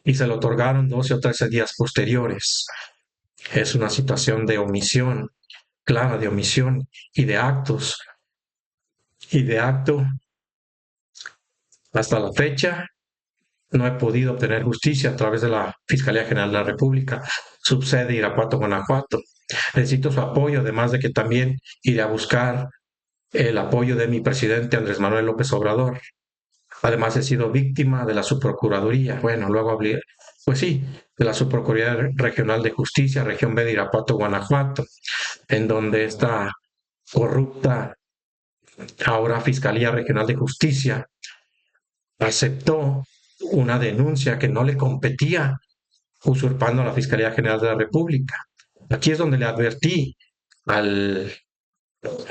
y se lo otorgaron 12 o 13 días posteriores. Es una situación de omisión, clara de omisión y de actos. Y de acto, hasta la fecha, no he podido obtener justicia a través de la Fiscalía General de la República, subsede Irapuato, Guanajuato. Necesito su apoyo, además de que también iré a buscar el apoyo de mi presidente Andrés Manuel López Obrador. Además, he sido víctima de la Subprocuraduría. Bueno, luego hablé, pues sí, de la Subprocuraduría Regional de Justicia, Región B de Irapuato, Guanajuato, en donde esta corrupta, ahora Fiscalía Regional de Justicia, aceptó una denuncia que no le competía, usurpando a la Fiscalía General de la República. Aquí es donde le advertí al,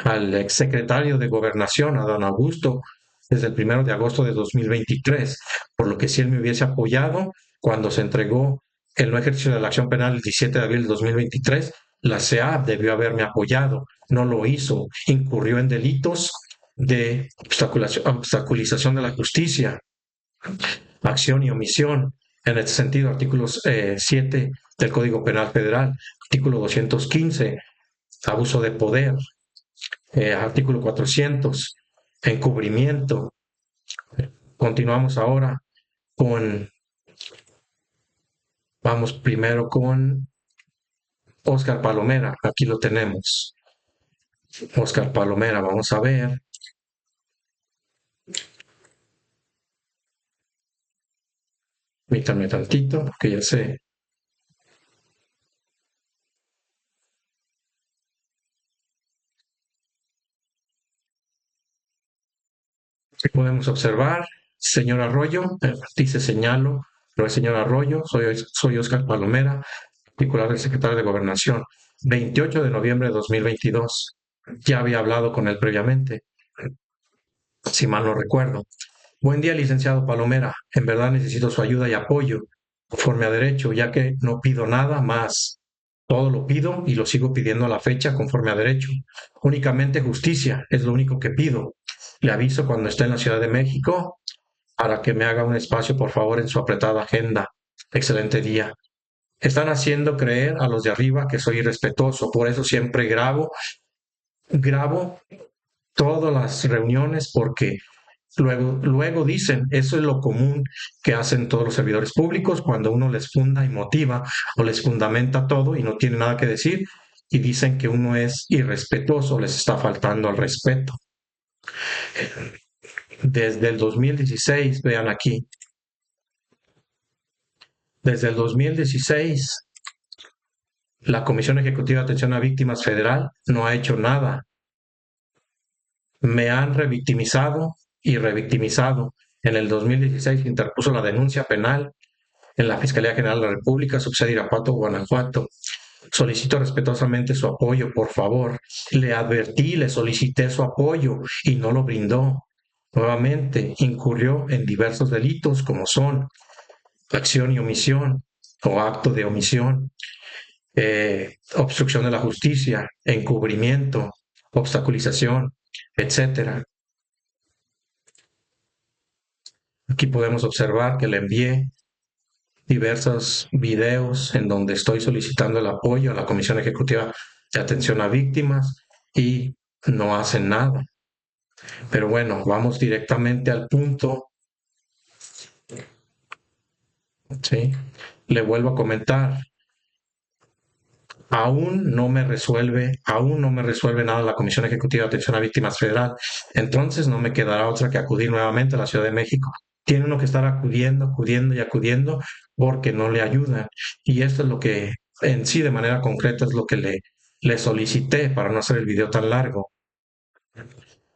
al exsecretario de Gobernación, a don Augusto, desde el 1 de agosto de 2023, por lo que si él me hubiese apoyado cuando se entregó el no ejercicio de la acción penal el 17 de abril de 2023, la CEAP debió haberme apoyado, no lo hizo, incurrió en delitos de obstaculización de la justicia, acción y omisión. En este sentido, artículos 7 del Código Penal Federal, artículo 215, abuso de poder, artículo 400, encubrimiento. Continuamos ahora vamos primero con Oscar Palomera, aquí lo tenemos. Oscar Palomera, vamos a ver. Permítanme tantito, porque ya sé. Aquí podemos observar, señor Arroyo, dice señalo, pero es señor Arroyo, soy Oscar Palomera, titular del secretario de Gobernación, 28 de noviembre de 2022. Ya había hablado con él previamente, si mal no recuerdo. Buen día, licenciado Palomera. En verdad necesito su ayuda y apoyo, conforme a derecho, ya que no pido nada más. Todo lo pido y lo sigo pidiendo a la fecha conforme a derecho. Únicamente justicia es lo único que pido. Le aviso cuando esté en la Ciudad de México para que me haga un espacio, por favor, en su apretada agenda. Excelente día. Están haciendo creer a los de arriba que soy irrespetuoso, por eso siempre grabo todas las reuniones porque luego dicen, eso es lo común que hacen todos los servidores públicos cuando uno les funda y motiva o les fundamenta todo y no tiene nada que decir y dicen que uno es irrespetuoso, les está faltando al respeto. Desde el 2016, vean aquí, desde el 2016, la Comisión Ejecutiva de Atención a Víctimas Federal no ha hecho nada. Me han revictimizado y revictimizado. En el 2016 interpuso la denuncia penal en la Fiscalía General de la República, subsede Irapuato, Guanajuato. Solicito respetuosamente su apoyo, por favor. Le advertí, le solicité su apoyo y no lo brindó. Nuevamente, incurrió en diversos delitos como son acción y omisión o acto de omisión, obstrucción de la justicia, encubrimiento, obstaculización, etcétera. Aquí podemos observar que le envié diversos videos en donde estoy solicitando el apoyo a la Comisión Ejecutiva de Atención a Víctimas y no hacen nada. Pero bueno, vamos directamente al punto, ¿sí? Le vuelvo a comentar, aún no me resuelve nada la Comisión Ejecutiva de Atención a Víctimas Federal. Entonces no me quedará otra que acudir nuevamente a la Ciudad de México. Tiene uno que estar acudiendo y acudiendo porque no le ayudan. Y esto es lo que en sí de manera concreta es lo que le solicité para no hacer el video tan largo.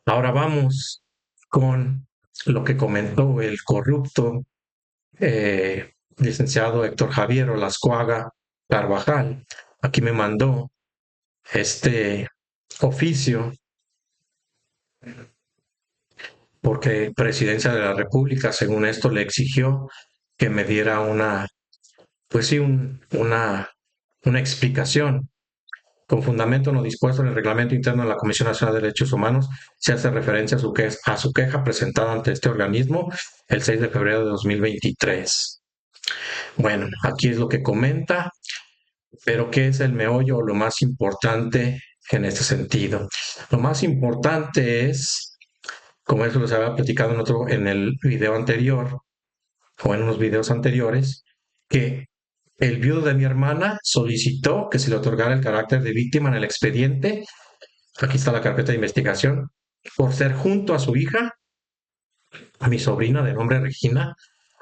Ahora vamos con lo que comentó el corrupto licenciado Héctor Javier Olascuaga Carvajal. Aquí me mandó este oficio porque Presidencia de la República, según esto, le exigió que me diera pues sí, una explicación. Con fundamento en lo dispuesto en el reglamento interno de la Comisión Nacional de Derechos Humanos, se hace referencia a su queja presentada ante este organismo el 6 de febrero de 2023. Bueno, aquí es lo que comenta, pero ¿qué es el meollo o lo más importante en este sentido? Lo más importante es, como eso les había platicado en el video anterior o en unos videos anteriores, que el viudo de mi hermana solicitó que se le otorgara el carácter de víctima en el expediente. Aquí está la carpeta de investigación, por ser junto a su hija, a mi sobrina de nombre Regina,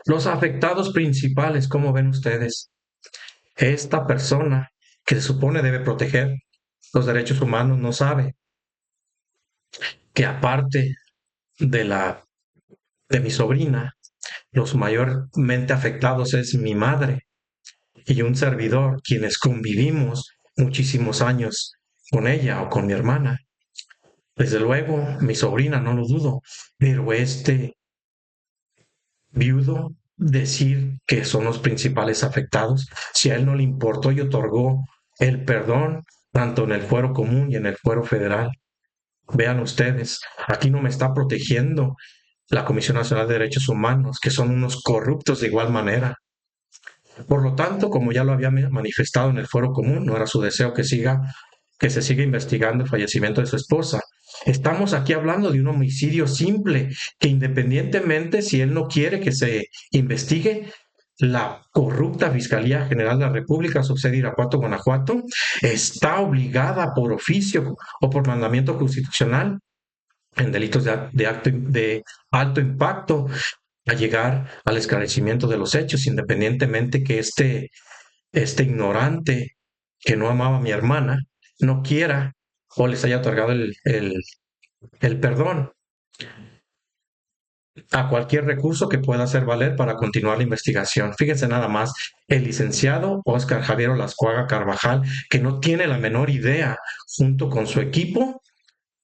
los afectados principales, como ven ustedes. Esta persona que se supone debe proteger los derechos humanos no sabe que aparte de de mi sobrina, los mayormente afectados es mi madre y un servidor, quienes convivimos muchísimos años con ella o con mi hermana. Desde luego, mi sobrina, no lo dudo, pero este viudo decir que son los principales afectados, si a él no le importó y otorgó el perdón tanto en el fuero común y en el fuero federal. Vean ustedes, aquí no me está protegiendo la Comisión Nacional de Derechos Humanos, que son unos corruptos de igual manera. Por lo tanto, como ya lo había manifestado en el foro común, no era su deseo que se siga investigando el fallecimiento de su esposa. Estamos aquí hablando de un homicidio simple, que independientemente si él no quiere que se investigue, la corrupta Fiscalía General de la República, subsede Irapuato, Guanajuato, está obligada por oficio o por mandamiento constitucional en delitos de alto impacto a llegar al esclarecimiento de los hechos, independientemente que este ignorante que no amaba a mi hermana no quiera o les haya otorgado el perdón a cualquier recurso que pueda hacer valer para continuar la investigación. Fíjense nada más, el licenciado Óscar Javier Olascuaga Carvajal, que no tiene la menor idea, junto con su equipo,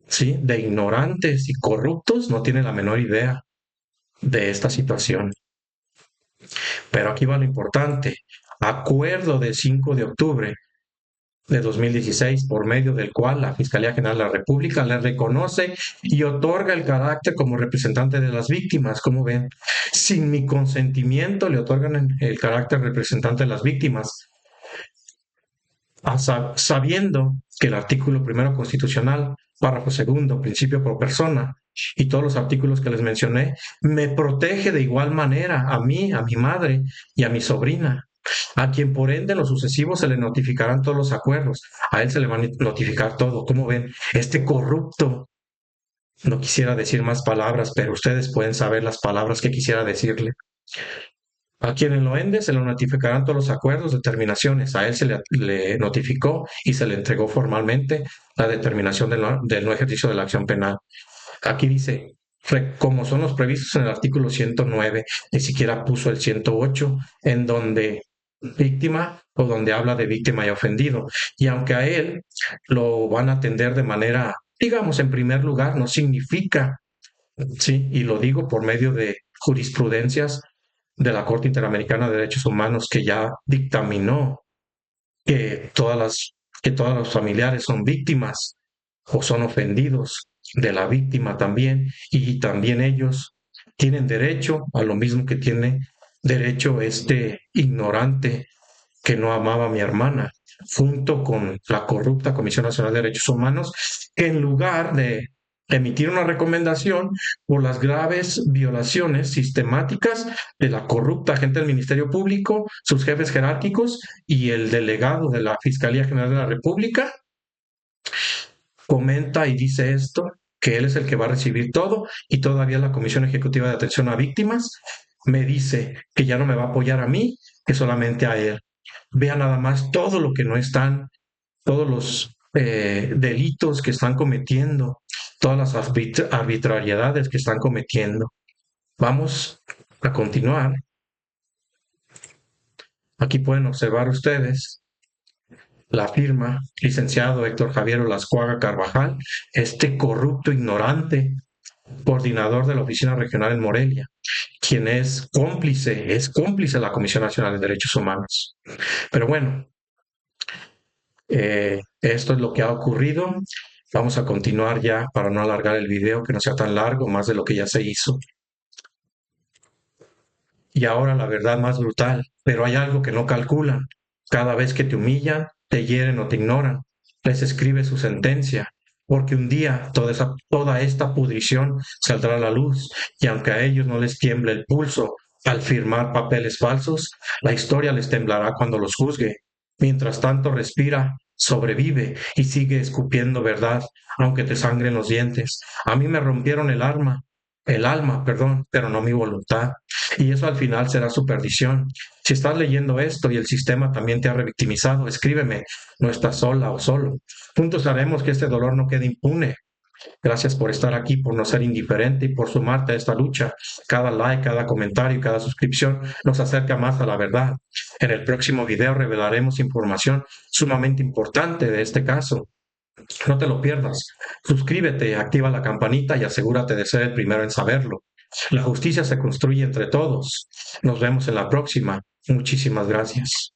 ¿sí?, de ignorantes y corruptos, no tiene la menor idea de esta situación. Pero aquí va lo importante. Acuerdo del 5 de octubre de 2016, por medio del cual la Fiscalía General de la República le reconoce y otorga el carácter como representante de las víctimas. Como ven, sin mi consentimiento le otorgan el carácter representante de las víctimas, sabiendo que el artículo primero constitucional, párrafo segundo, principio pro persona, y todos los artículos que les mencioné, me protege de igual manera a mí, a mi madre y a mi sobrina, a quien por ende en lo sucesivo se le notificarán todos los acuerdos, a él se le va a notificar todo. Como ven, este corrupto, no quisiera decir más palabras, pero ustedes pueden saber las palabras que quisiera decirle. A quien en lo ende se le notificarán todos los acuerdos, determinaciones. A él le notificó y se le entregó formalmente la determinación del no ejercicio de la acción penal. Aquí dice, como son los previstos en el artículo 109, ni siquiera puso el 108, en donde víctima o donde habla de víctima y ofendido. Y aunque a él lo van a atender de manera, digamos, en primer lugar, no significa Sí, y lo digo por medio de jurisprudencias de la Corte Interamericana de Derechos Humanos que ya dictaminó que que todos los familiares son víctimas o son ofendidos de la víctima también, y también ellos tienen derecho a lo mismo que tiene derecho este ignorante que no amaba a mi hermana, junto con la corrupta Comisión Nacional de Derechos Humanos, que en lugar de emitir una recomendación por las graves violaciones sistemáticas de la corrupta agente del Ministerio Público, sus jefes jerárquicos y el delegado de la Fiscalía General de la República, comenta y dice esto, que él es el que va a recibir todo, y todavía la Comisión Ejecutiva de Atención a Víctimas me dice que ya no me va a apoyar a mí, que solamente a él. Vea nada más todo lo que no están, todos los delitos que están cometiendo, todas las arbitrariedades que están cometiendo. Vamos a continuar. Aquí pueden observar ustedes la firma, licenciado Héctor Javier Olascuaga Carvajal, este corrupto ignorante, coordinador de la Oficina Regional en Morelia, quien es cómplice de la Comisión Nacional de Derechos Humanos. Pero bueno, esto es lo que ha ocurrido. Vamos a continuar ya para no alargar el video, que no sea tan largo, más de lo que ya se hizo. Y ahora la verdad más brutal, pero hay algo que no calculan. Cada vez que te humillan, te hieren o te ignoran, les escribe su sentencia, porque un día toda esta pudrición saldrá a la luz, y aunque a ellos no les tiemble el pulso al firmar papeles falsos, la historia les temblará cuando los juzgue. Mientras tanto respira, sobrevive y sigue escupiendo verdad, aunque te sangren los dientes. A mí me rompieron el alma, perdón, pero no mi voluntad. Y eso al final será su perdición. Si estás leyendo esto y el sistema también te ha revictimizado, escríbeme, no estás sola o solo. Juntos haremos que este dolor no quede impune. Gracias por estar aquí, por no ser indiferente y por sumarte a esta lucha. Cada like, cada comentario y cada suscripción nos acerca más a la verdad. En el próximo video revelaremos información sumamente importante de este caso. No te lo pierdas. Suscríbete, activa la campanita y asegúrate de ser el primero en saberlo. La justicia se construye entre todos. Nos vemos en la próxima. Muchísimas gracias.